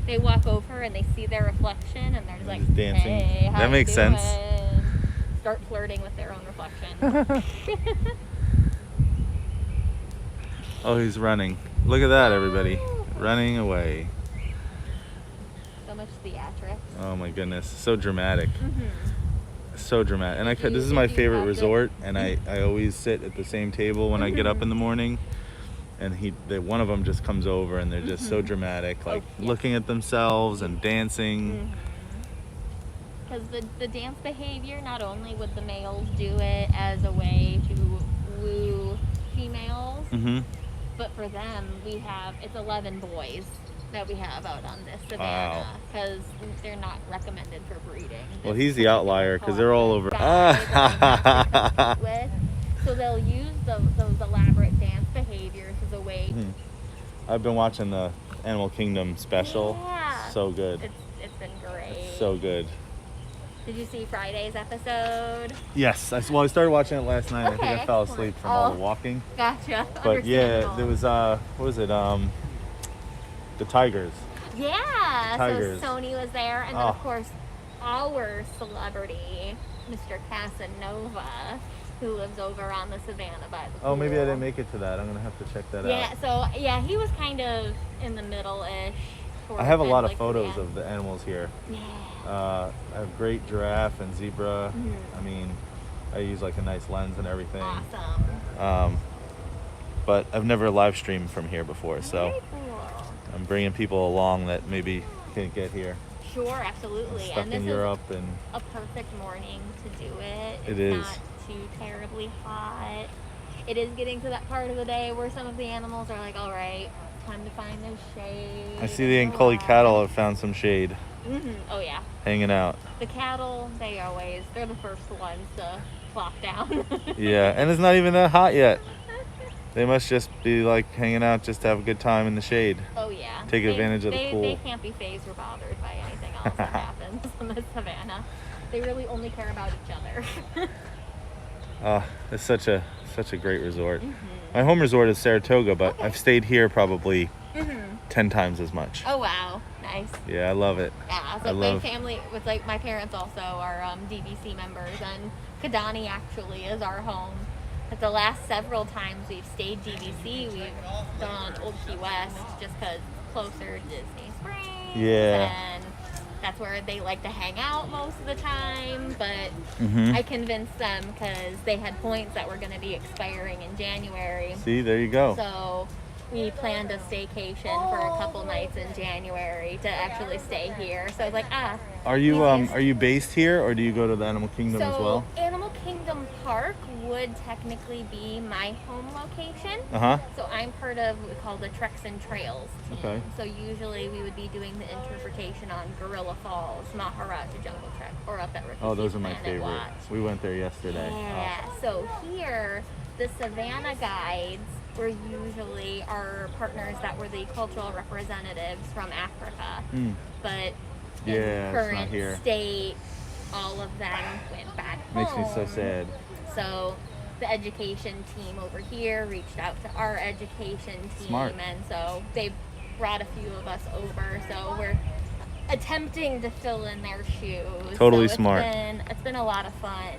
they walk over and they see their reflection and they're just like,
Just dancing.
hey, how
That
you
makes sense.
doing? Start flirting with their own reflection.
Oh, he's running. Look at that, everybody. Running away.
So much theatrics.
Oh my goodness. So dramatic.
Mm-hmm.
So dramatic. And
Did
this is
you
my
have
favorite
to-
resort, and I always sit at the same table when I get up in the morning. And one of them just comes over, and they're just so dramatic, like
yeah.
looking at themselves and dancing.
Because the dance behavior, not only would the males do it as a way to woo females,
Mm-hmm.
but for them, it's 11 boys that we have out on this
Wow.
Savannah because they're not recommended for breeding.
Well,
This
he's the outlier because they're all over.
guys that they have to compete with. So they'll use those elaborate dance behaviors wait.
I've been watching the Animal Kingdom special.
Yeah.
So good.
It's been great.
So good.
Did you see Friday's episode?
Yes. I started watching it last night. I think I
Okay,
fell
excellent.
asleep from all the walking.
Gotcha.
But yeah,
Understandable.
there was what was it? The tigers.
Yeah.
Tigers.
So Sony was there, and then
Oh.
of course our celebrity, Mr. Casanova, who lives over on the Savannah by the pool.
Oh, maybe I didn't make it to that. I'm gonna have to check that
Yeah.
out.
So yeah, he was kind of in the middle-ish.
I have a lot of
like,
photos
yeah.
of the animals here.
Yeah.
I have great giraffe and zebra.
Mhm.
I mean, I use like a nice lens and everything.
Awesome.
But I've never live streamed from here before, so
Very cool.
I'm bringing people along that maybe can't get here.
Sure, absolutely.
Stuck
And this
in
is
Europe and
a perfect morning to do it.
It
It's
is.
not too terribly hot. It is getting to that part of the day where some of the animals are like, all right, time to find their shade.
I see the
and
Antelope
relax."
cattle have found some shade,
Oh yeah.
hanging out.
The cattle, they're the first ones to plop down.
Yeah, and it's not even that hot yet. They must just be like hanging out just to have a good time in the shade.
Oh yeah.
Take advantage of the
They
pool.
can't be fazed or bothered by anything else that happens in the savannah. They really only care about each other.
It's such a great resort. My home resort is Saratoga, but I've stayed here probably 10 times as much.
Oh wow, nice.
Yeah, I love it.
Yeah, so my family, with like my parents also are DVC members, and Kidani actually is our home. But the last several times we've stayed DVC, we've done Old Key West just because closer to Disney Springs.
Yeah.
And that's where they like to hang out most of the time. But
Mhm.
I convinced them because they had points that were going to be expiring in January.
See, there you go.
So we planned a staycation for a couple nights in January to actually stay here. So I was like,
Are you based here, or do you go to the Animal Kingdom as well?
Animal Kingdom Park would technically be my home location.
Uh-huh.
So I'm part of what we call the Treks and Trails team.
Okay.
So usually we would be doing the interpretation on Gorilla Falls, Maharaja Jungle Trek, or up at Rafiki
Oh, those are my
Planet
favorite.
Watch.
We went there yesterday.
Yeah. So here, the Savannah guides were usually our partners that were the cultural representatives from Africa.
Mm.
But
Yeah,
in
it's not
current
here.
state, all of them went back home.
Makes me so sad.
So the education team over here reached out to our education team,
Smart.
and so they brought a few of us over. So we're attempting to fill in their shoes.
Totally
So
smart.
It's been a lot of fun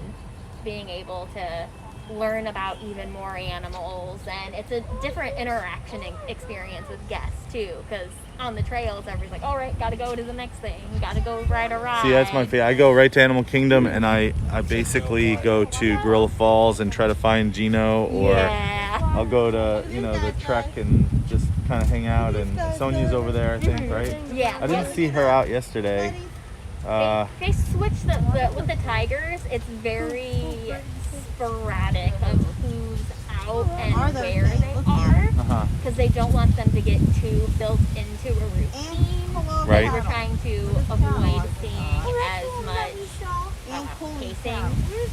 being able to learn about even more animals, and it's a different interaction experience with guests too, because on the trails everybody's like, all right, gotta go to the next thing, gotta go ride a ride.
See, that's my favorite. I go right to Animal Kingdom, and I basically go to Gorilla Falls and try to find Gino, or
Yeah.
I'll go to, the Trek and just kind of hang out. And Sonia's over there, I think, right?
Yeah.
I didn't see her out yesterday.
They switched with the tigers. It's very sporadic of who's out and where they are,
Uh-huh.
because they don't want them to get too built into a routine.
Right.
We're trying to avoid seeing as much pacing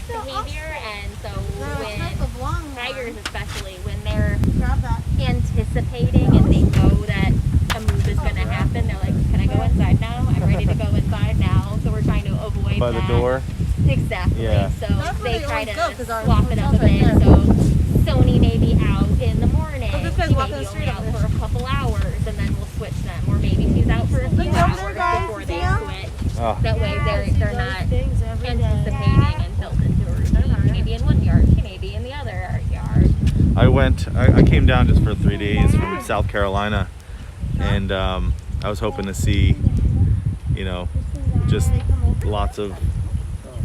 behavior, and so when tigers, especially when they're anticipating and they know that a move is going to happen, they're like, can I go inside now? I'm ready to go inside now. So we're trying to avoid
By the
that.
door.
Exactly.
Yeah.
So
That's where
they
they
try
always
to
go, 'cause our
swap it up a
hotel's right
bit.
there.
So Sony may be out in the morning.
Oh, this guy's
She may
walking
be
the street
only out
over
for a couple hours, and then we'll switch them. Or maybe she's out for a few
Look over
hours
there, guys.
before they
See 'em?
switch.
Oh,
That way they're not anticipating and built into a routine. She may be in one yard. She may be in the other yard.
I came down just for 3 days from South Carolina, and I was hoping to see, just lots of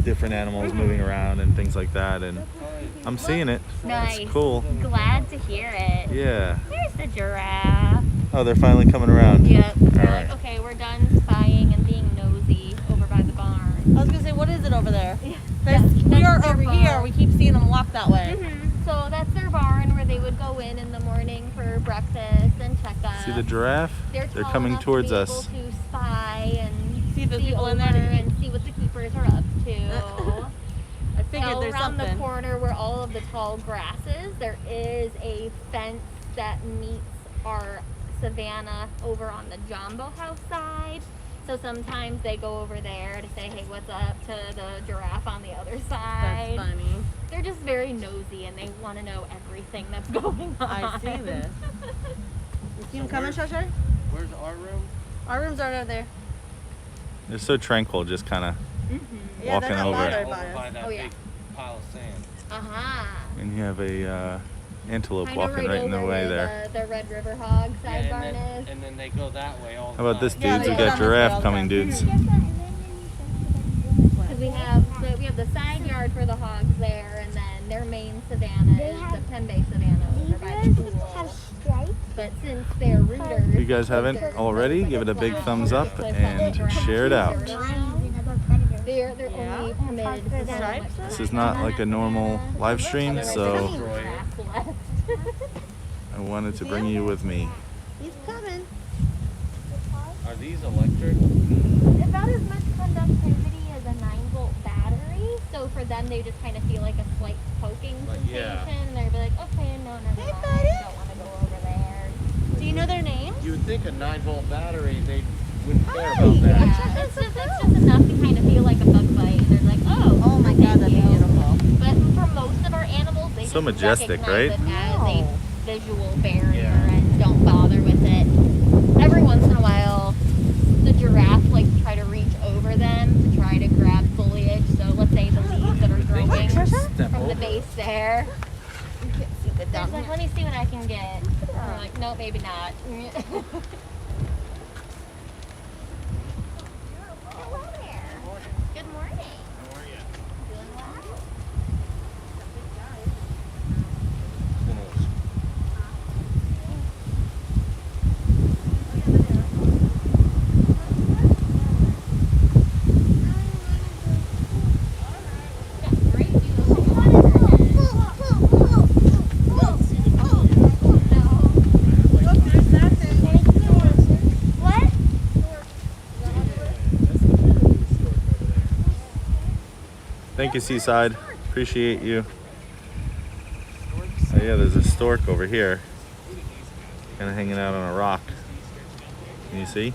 different animals moving around and things like that, and I'm seeing it.
Nice.
It's cool.
Glad to hear it.
Yeah.
There's the giraffe.
Oh, they're finally coming around.
Yep. They're
All right.
like, okay, we're done spying and being nosy over by the barn.
I was gonna say, what is it over there?
That's
We are
their
over
barn.
here. We keep seeing them walk that way.
So that's their barn where they would go in the morning for breakfast and check up.
See the giraffe?
They're
They're
tall
coming
enough
towards
to be
us.
able to spy and
See if there's people
over
in there to eat.
and see what the keepers are up to.
I figured
Now,
there's
around
something.
the corner where all of the tall grass is, there is a fenced that meets our Savannah over on the Jumbo House side. So sometimes they go over there to say, hey, what's up to the giraffe on the other side.
That's funny.
They're just very nosy and they want to know everything that's going on.
I see this. You see him coming, Shosha?
Where's our room?
Our room's right over there.
They're so tranquil, just kind of
Yeah,
walking
they're not
over.
bothered
Over
by us.
by that
Oh, yeah.
big pile of sand.
Uh-huh.
And you have a antelope
Kinda
walking right in the
over
way
where
there.
the Red River Hog
Yeah,
side
and
barn
then,
is.
and then they go that way all the
How about this,
time.
Yeah,
dudes?
they
We
go
got
down this way
giraffe
all the
coming,
time.
dudes.
Because we have the side yard for the hogs there, and then their main savanna
They
is
have
the Pembe savanna over by the
Zebras have
pool.
stripes.
But since they're rooters,
If you guys haven't already, give it a big thumbs up and share it out.
they're
Yeah.
only permitted to
The stripes?
This is not like a normal live stream, so
Destroy it.
I wanted to bring you with me.
He's coming.
Are these electric?
About as much conductivity as a 9-volt battery. So for them, they just kind of feel like a slight poking
Like,
sensation.
yeah.
And they'll be like, okay, no, never
Hey,
mind.
buddy.
Don't want to go over there.
Do you know their names?
You would think a 9-volt battery, they wouldn't care
Hi.
about that.
Yeah, it's just enough to kind of feel like a bug bite. And they're like, oh,
Oh my
thank
god, that's
you.
beautiful.
But for most of our animals, they
So
just
majestic,
recognize
right?
it as
No.
a visual barrier
Yeah.
and don't bother with it. Every once in a while, the giraffe likes to try to reach over them to try to grab foliage. So let's say the leaves that are growing
Step
from the
over.
base there.
See the
There's
dog.
like, let me see what I can get. And we're like, no, maybe not. Hello there. Good morning. Doing well? Yeah, great view. What?
Thank you, Seaside. Appreciate you. Oh yeah, there's a stork over here. Kind of hanging out on a rock. Can you see?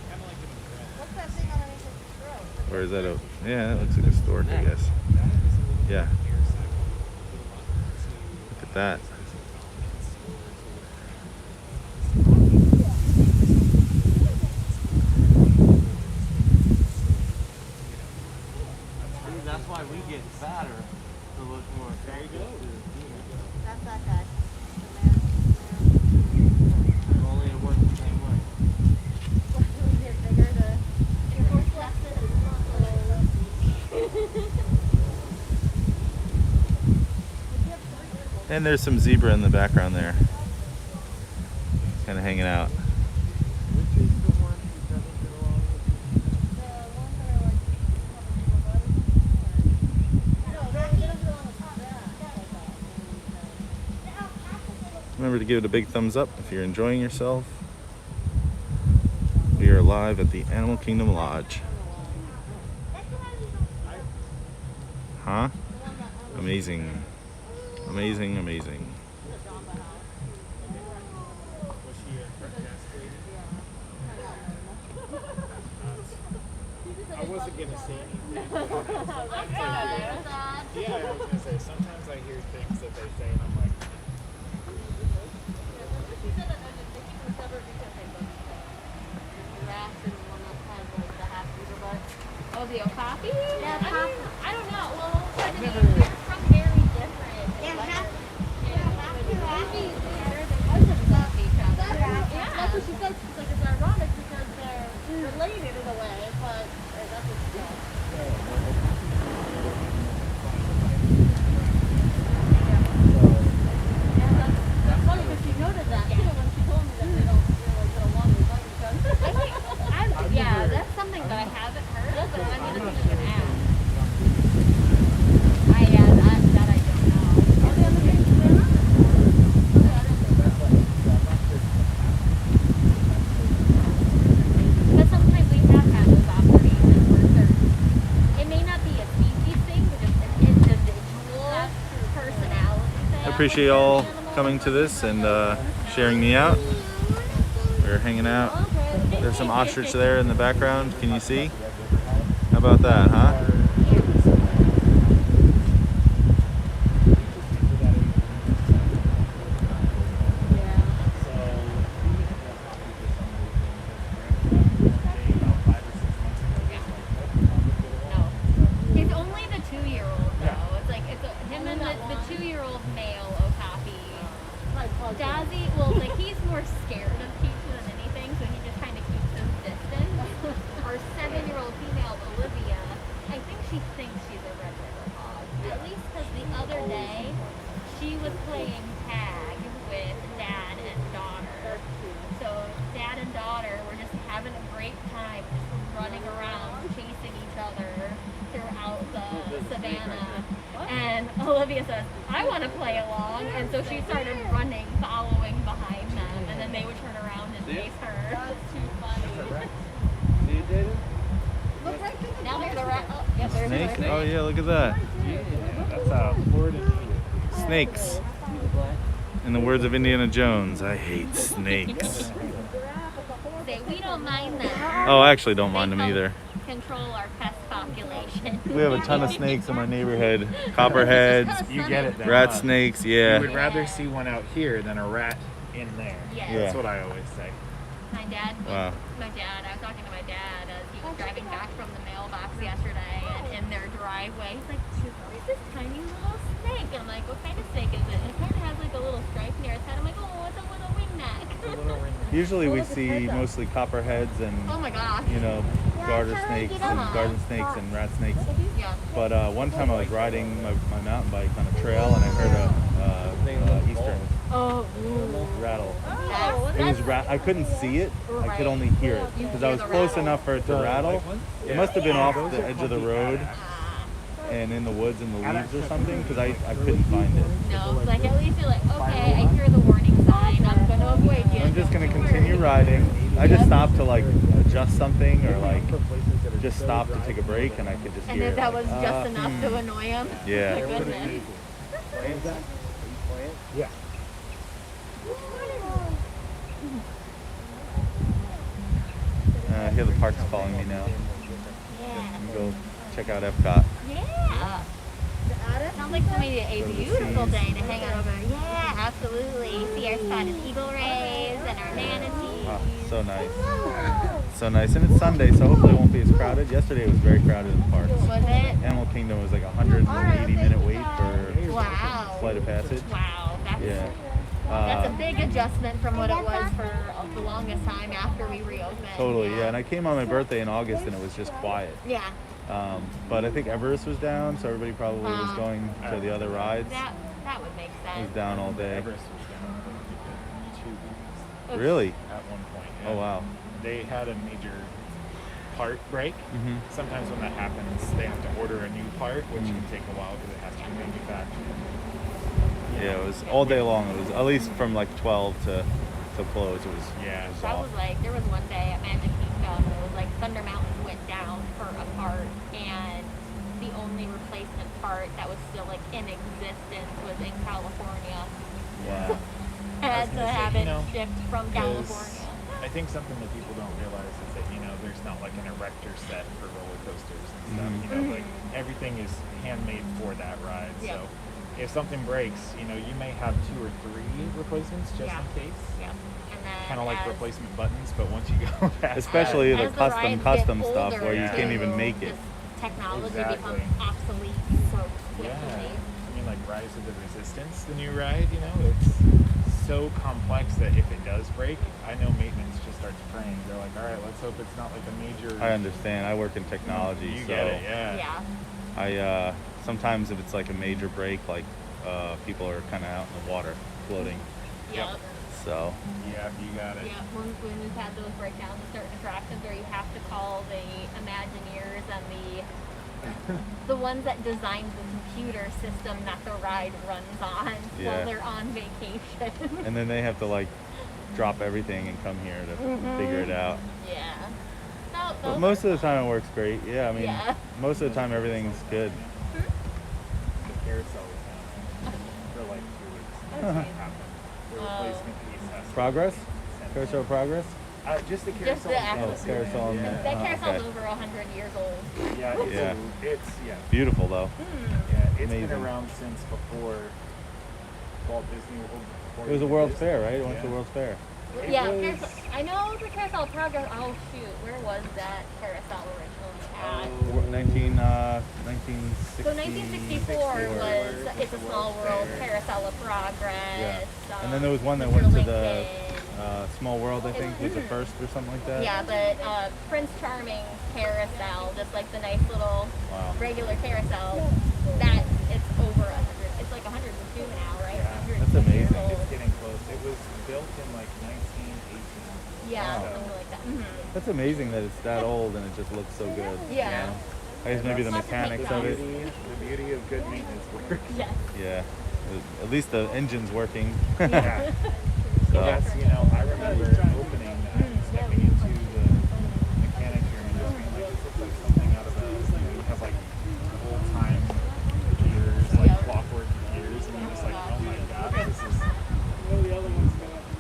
Or is that a... Yeah, that looks like a stork, I guess. Yeah. Look at that.
See, that's why we get fatter to look more attractive.
That's that guy.
Only it works the same way.
And there's some zebra in the background there. Kind of hanging out.
Which is the one who doesn't get along with
Remember to give it a big thumbs up if you're enjoying yourself. We are live at the Animal Kingdom Lodge. Huh? Amazing. Amazing, amazing.
I wasn't gonna say anything. Yeah, I was gonna say sometimes I hear things that they say and I'm like,
Oh, the okapi?
Yeah,
I don't know. Well,
I've
they're
never.
from very different.
They're half
Giraffe. They're the cousins of each other.
That's
Yeah.
what she said. She's like, it's ironic because they're related in a way, but that's what she said. That's funny because she noted that too when she told me that they don't really get along with each other.
Yeah, that's something that I haven't heard, but I mean, if you can ask. That I don't know. But sometimes we have had those observations where it may not be a species thing, but just an individual personality thing.
I appreciate all coming to this and sharing me out. We're hanging out. There's some ostrich there in the background. Can you see? How about that, huh?
He's only the 2-year-old though. It's like him and the 2-year-old male okapi. Jazzy, well, like he's more scared of Keisha than anything, so he just kind of keeps his distance. Our 7-year-old female Olivia, I think she thinks she's a red river hog. At least because the other day she was playing tag with dad and daughter. So dad and daughter were just having a great time, just running around, chasing each other throughout the savannah. And Olivia says, I want to play along. And so she started running, following behind them. And then they would turn around and chase her. That's too funny.
See you, David?
Now there's a rat. Oh, yep, there's
Snake?
a snake.
Oh yeah, look at that.
Yeah, that's Florida native.
Snakes. In the words of Indiana Jones, I hate snakes.
Say, we don't mind that.
Oh, I actually don't
They
mind them
help
either.
Control our pest population.
We have a ton of snakes in my neighborhood. Copperheads,
You get it then.
rat
huh?
snakes,
You
yeah.
would rather see one out here than a rat in there.
Yes.
Yeah.
That's what I always say.
My dad,
Wow.
I was talking to my dad as he was driving back from the mailbox yesterday, and in their driveway, he's like, "Where's this tiny little snake?" And I'm like, "What kind of snake is it?" And it kind of has like a little stripe near its head. I'm like, "Oh, it's a little ringneck."
Usually we see mostly copperheads and,
Oh my gosh.
you know, garter snakes and garden snakes and rat snakes.
Yeah.
But one time I was riding my mountain bike on a trail and I heard a eastern
Oh.
rattle.
That's,
It was I couldn't see it. I could only hear it because I was close enough for it to rattle. It must have been off the edge of the road and in the woods in the leaves or something because I couldn't find it.
no, like at least you're like, okay, I hear the warning sign. I'm gonna avoid you.
I'm just gonna continue riding. I just stopped to like adjust something or like just stop to take a break and I could just
And
hear
if
it.
that was just enough to annoy him.
Yeah.
My goodness.
Yeah.
I hear the park's calling me now.
Yeah.
I'm gonna go check out Epcot.
Yeah. Sounds like to me a
Go to the
beautiful
seas.
day to hang out over. Yeah, absolutely. See our spotted eagle rays and our manatees.
Oh, so nice. So nice. And it's Sunday, so hopefully it won't be as crowded. Yesterday it was very crowded in the parks.
Was it?
Animal Kingdom was like a 180-minute wait for
Wow.
Flight of Passage.
Wow. That's,
Yeah.
that's a big adjustment from what it was for the longest time after we reopened.
Totally, yeah. And I came on my birthday in August and it was just quiet.
Yeah.
But I think Everest was down, so everybody probably was going to the other rides.
That would make
It was
sense.
down all day.
Everest was down for 2 weeks
Really?
at one point.
Oh wow.
They had a major part break.
Mhm.
Sometimes when that happens, they have to order a new part, which can take a while because it has to be manufactured.
Yeah, it was all day long. It was at least from like 12 to close. It was
Yeah.
That
off.
was like, there was one day at Magic Kingdom, it was like Thunder Mountain went down for a part, and the only replacement part that was still like in existence was in California.
Wow.
Had to
gonna say,
have
you
it
know,
shipped from
'cause
California.
I think something that people don't realize is that, you know, there's not like an erector set for roller coasters and stuff.
Mhm.
You know, like everything is handmade for that ride.
Yeah.
So if something breaks, you know, you may have 2 or 3 replacements just
Yeah.
in case.
Yeah. And then
Kind of like
as-
replacement buttons, but once you go past
Especially
that,
the
as rides
custom
get
stuff
older,
where you can't
too,
even make it.
just technology
Exactly.
becomes obsolete so quickly.
yeah. I mean, like Rise of the Resistance, the new ride, you know, it's so complex that if it does break, I know maintenance just starts praying. They're like, all right, let's hope it's not like a major.
I understand. I work in technology,
You
so
get it, yeah.
Yeah.
I sometimes if it's like a major break, like people are kind of out in the water floating.
Yep.
So
Yeah, you got it.
Yeah, when we've had those breakdowns in certain attractions where you have to call the Imagineers and the ones that designed the computer system that the ride runs on
Yeah.
while they're on vacation.
and then they have to like drop everything and come here to figure it out.
Yeah. No,
But most of the time it works great. Yeah, I mean,
Yeah.
most of the time everything's good.
The carousel was down for like 2 weeks. Nothing happened. replacement piece has to
Progress?
be sent
Carousel
in.
Progress?
Just the
Just
carousel.
the
itself.
actual
Oh, carousel and
Yeah.
That
Oh,
carousel's
okay.
over 100 years old.
Yeah, it's
Beautiful though.
yeah, it's
Amazing.
been around since before Walt Disney World. Before
It was a
even
World's
Disney.
Fair, right? It went to
Yeah.
World's Fair.
It
Yeah,
was-
carousel. I know the carousel progress. Oh shoot, where was that carousel originally at?
1960.
So 1964 was It's a Small World, Carousel of Progress.
Yeah. And then there was one that
Mr.
went to the
Lincoln.
Small World, I think, was the first or something like that.
Yeah, but Prince Charming's Carousel, just like the nice little
Wow.
regular carousel, that it's over 100. It's like 102 now, right?
Yeah,
102
that's
years
amazing.
old.
It's getting close. It was built in like 1918.
Yeah,
Wow.
something like that.
That's amazing that it's that old and it just looks so good.
Yeah.
You know? I guess maybe the
Lots of
mechanics
paint
of it.
The beauty of good maintenance work.
Yes.
Yeah. At least the engine's working.
Yeah.
So,
That's, I remember opening that and stepping into the mechanic here and just being like, this looks like something out of you have like old time gears, like clockwork gears, and you're just like, oh my god, this is.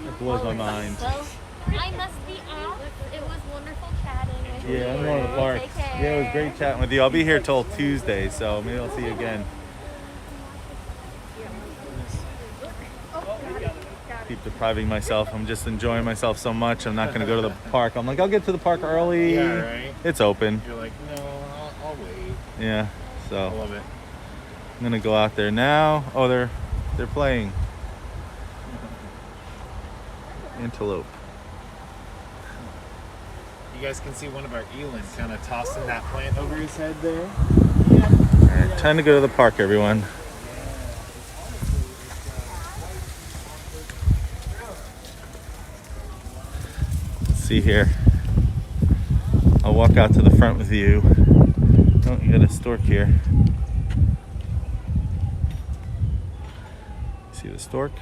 it blows my mind.
Well, I must be off. It was wonderful chatting with you.
Yeah, I'm going to the park.
Take care.
Yeah, it was great chatting with you. I'll be here till Tuesday, so maybe I'll see you again. Keep depriving myself. I'm just enjoying myself so much. I'm not going to go to the park. I'm like, I'll get to the park early.
Yeah, right.
It's open.
You're like, no, I'll wait.
Yeah,
I
so
love it.
I'm going to go out there now. Oh, they're playing. Antelope.
You guys can see one of our elands kind of tossing that plant over his head there.
All right, time to go to the park, everyone. Let's see here. I'll walk out to the front with you. Oh, you got a stork here. See the stork?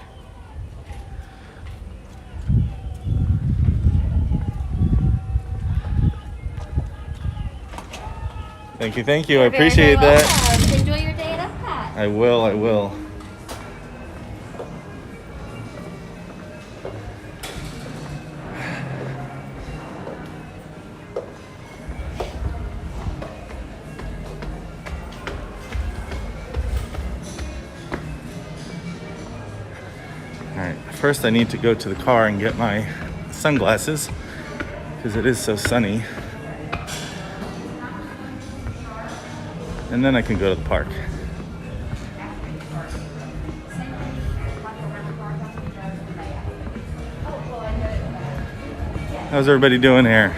Thank you, thank you. I
You're very,
appreciate
very
that.
welcome. Enjoy your day at Epcot.
I will. Alright, first I need to go to the car and get my sunglasses because it is so sunny. And then I can go to the park. How's everybody doing here?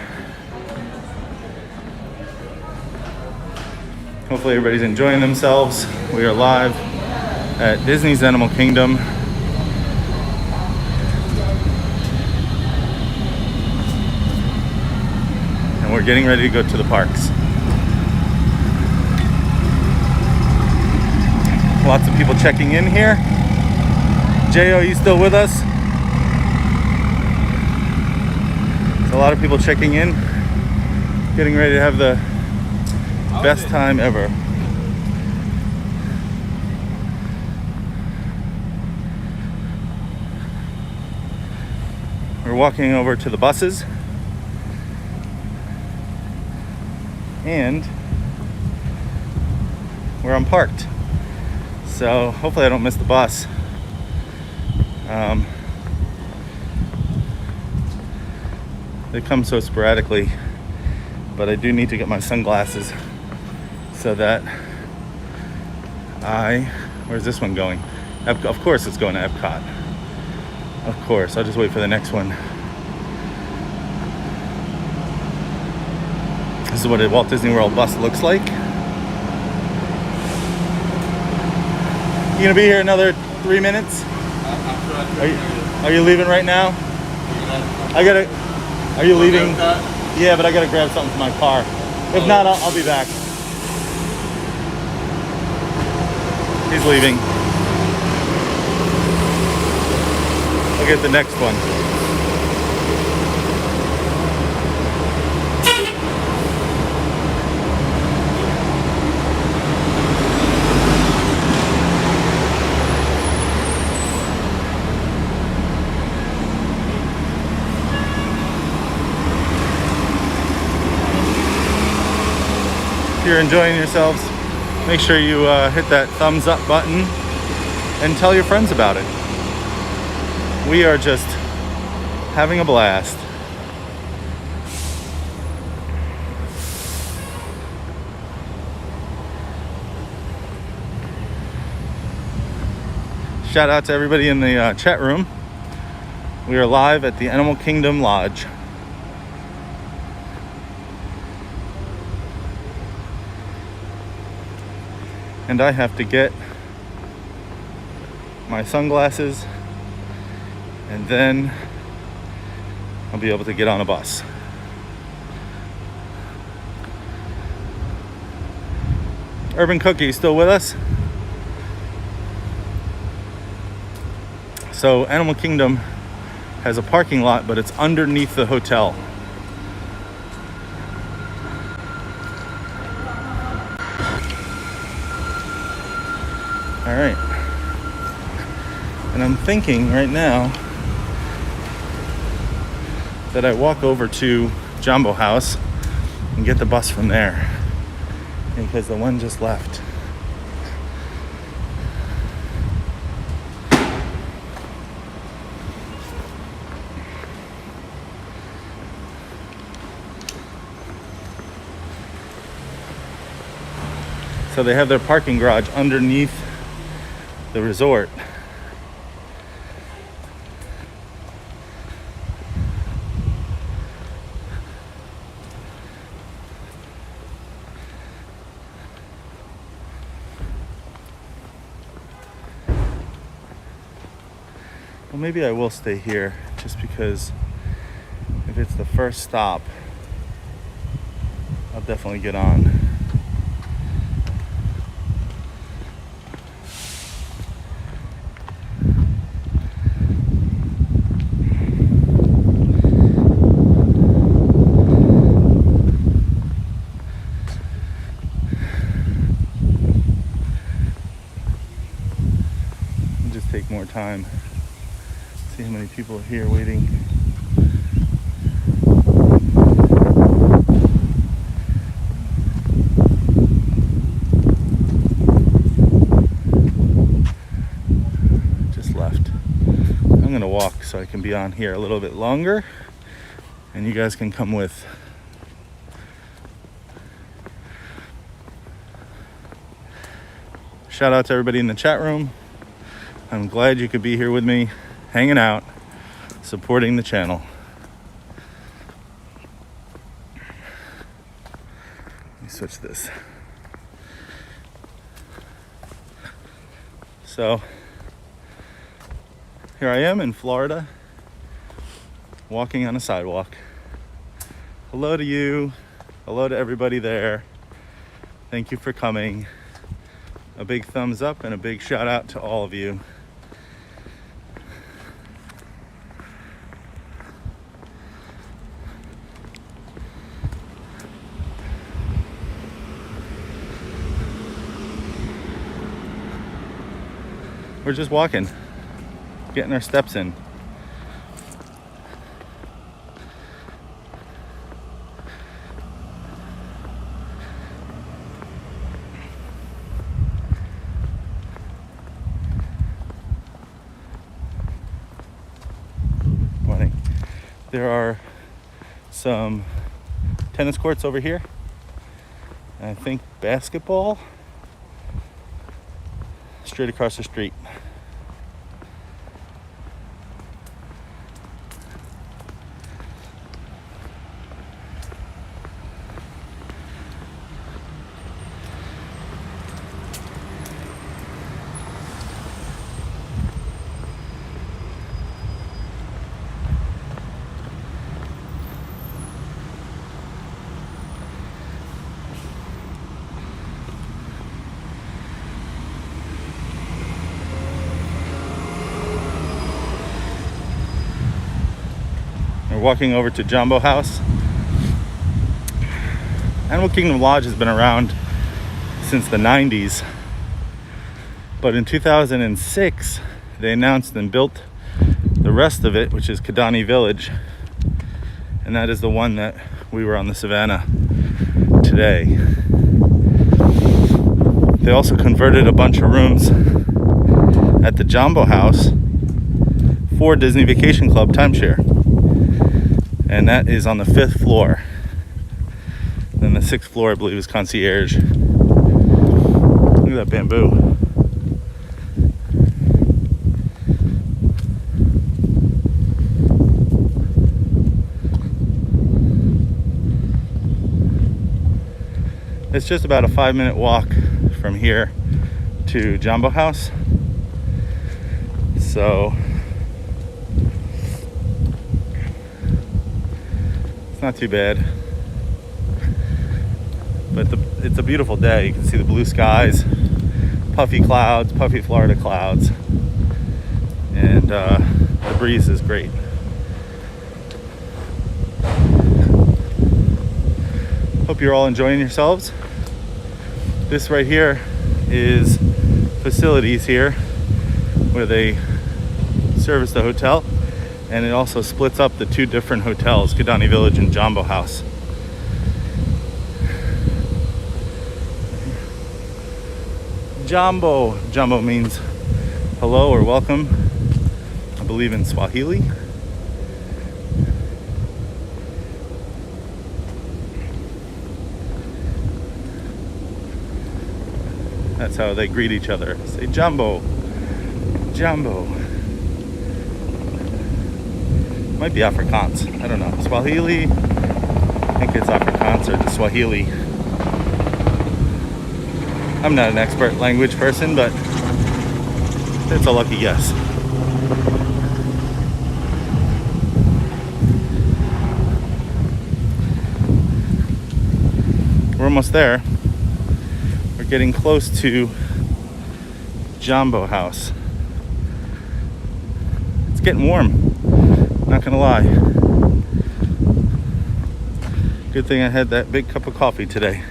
Hopefully everybody's enjoying themselves. We are live at Disney's Animal Kingdom. And we're getting ready to go to the parks. Lots of people checking in here. J.O., you still with us? There's a lot of people checking in, getting ready to have the best time ever. We're walking over to the buses and where I'm parked. So hopefully I don't miss the bus. They come so sporadically, but I do need to get my sunglasses so that where's this one going? Of course it's going to Epcot. Of course, I'll just wait for the next one. This is what a Walt Disney World bus looks like. You gonna be here another 3 minutes? Are you leaving right now? Are you leaving? Yeah, but I gotta grab something from my car. If not, I'll be back. He's leaving. I'll get the next one. you're enjoying yourselves, make sure you hit that thumbs up button and tell your friends about it. We are just having a blast. Shout out to everybody in the chat room. We are live at the Animal Kingdom Lodge. And I have to get my sunglasses, and then I'll be able to get on a bus. Urban Cookie, still with us? So Animal Kingdom has a parking lot, but it's underneath the hotel. All right, and I'm thinking right now that I walk over to Jambo House and get the bus from there, because the one just left. So they have their parking garage underneath the resort. Well, maybe I will stay here just because if it's the first stop, I'll definitely get on. Take more time. See how many people are here waiting. Just left. I'm gonna walk so I can be on here a little bit longer, and you guys can come with. Shout out to everybody in the chat room. I'm glad you could be here with me, hanging out, supporting the channel. Let me switch this. So, here I am in Florida, walking on a sidewalk. Hello to you. Hello to everybody there. Thank you for coming. A big thumbs up and a big shout out to all of you. We're just walking, getting our steps in. Morning. There are some tennis courts over here. I think basketball straight across the street. We're walking over to Jambo House. Animal Kingdom Lodge has been around since the 90s, but in 2006 they announced and built the rest of it, which is Kidani Village, and that is the one that we were on the Savannah today. they also converted a bunch of rooms at the Jumbo House for Disney Vacation Club timeshare. And that is on the 5th floor. Then the 6th floor, I believe, is concierge. Look at that bamboo. It's just about a 5-minute walk from here to Jumbo House. So it's not too bad. But it's a beautiful day. You can see the blue skies, puffy clouds, puffy Florida clouds. And the breeze is great. Hope you're all enjoying yourselves. This right here is facilities here where they service the hotel, and it also splits up the 2 different hotels, Kidani Village and Jumbo House. Jumbo. Jumbo means hello or welcome, I believe, in Swahili. That's how they greet each other. Say Jumbo. Jumbo. Might be Afrikaans. I don't know. Swahili? I think it's Afrikaans or the Swahili. I'm not an expert language person, but it's a lucky guess. We're almost there. We're getting close to Jumbo House. It's getting warm, not gonna lie. Good thing I had that big cup of coffee today.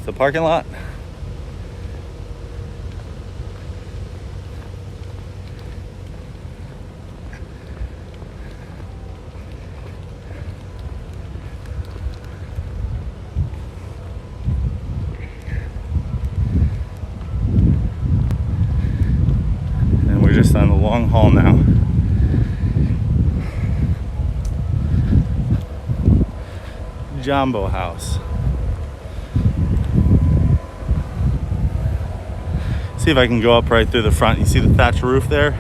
The parking lot. And we're just on the long haul now. Jumbo House. See if I can go up right through the front. You see the thatch roof there?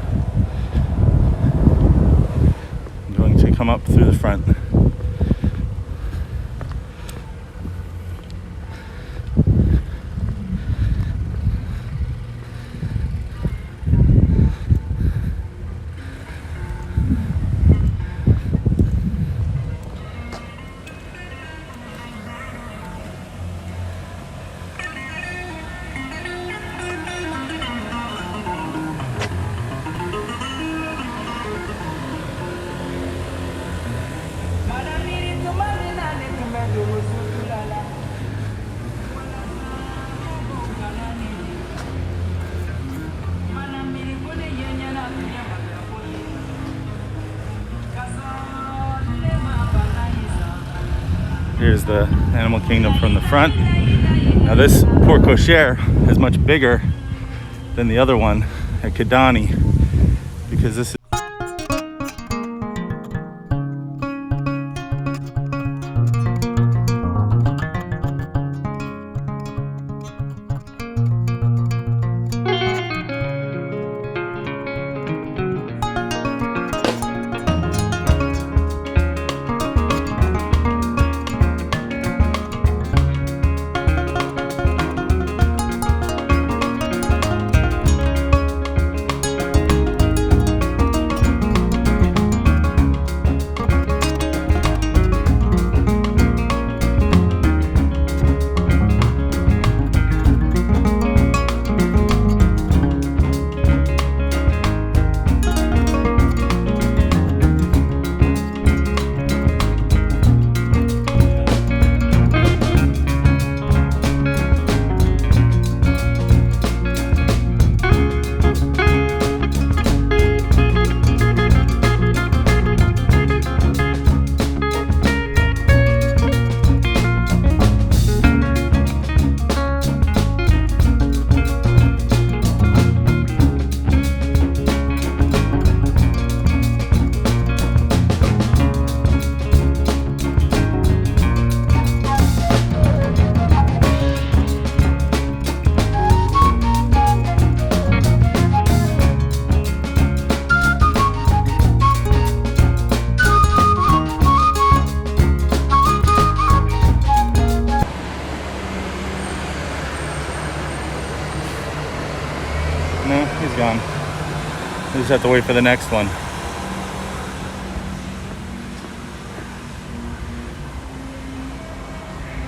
I'm going to come up through the front. Here's the Animal Kingdom from the front. Now this porte cochere is much bigger than the other one at Kidani, because this is just have to wait for the next one.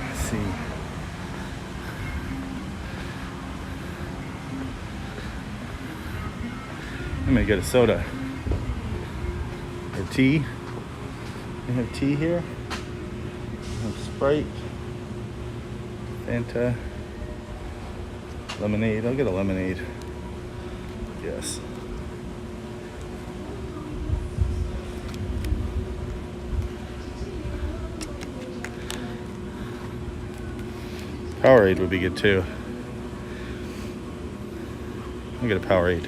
Let's see. I'm gonna get a soda or tea. We have tea here. We have Sprite, Fanta, lemonade. I'll get a lemonade. Yes. Powerade would be good too. I'll get a Powerade.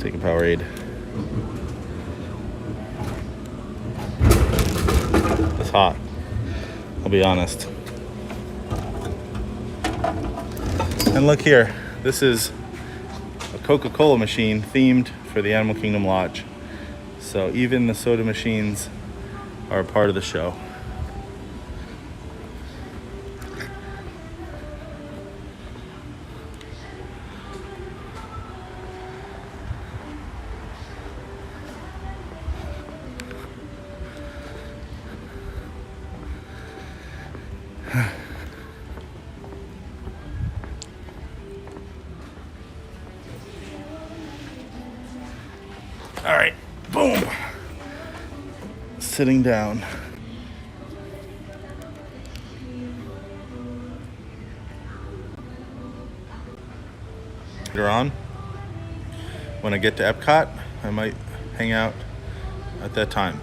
Take a Powerade. It's hot. I'll be honest. And look here, this is a Coca-Cola machine themed for the Animal Kingdom Lodge. So even the soda machines are a part of the show. All right, boom. Sitting down. Later on, when I get to Epcot, I might hang out at that time.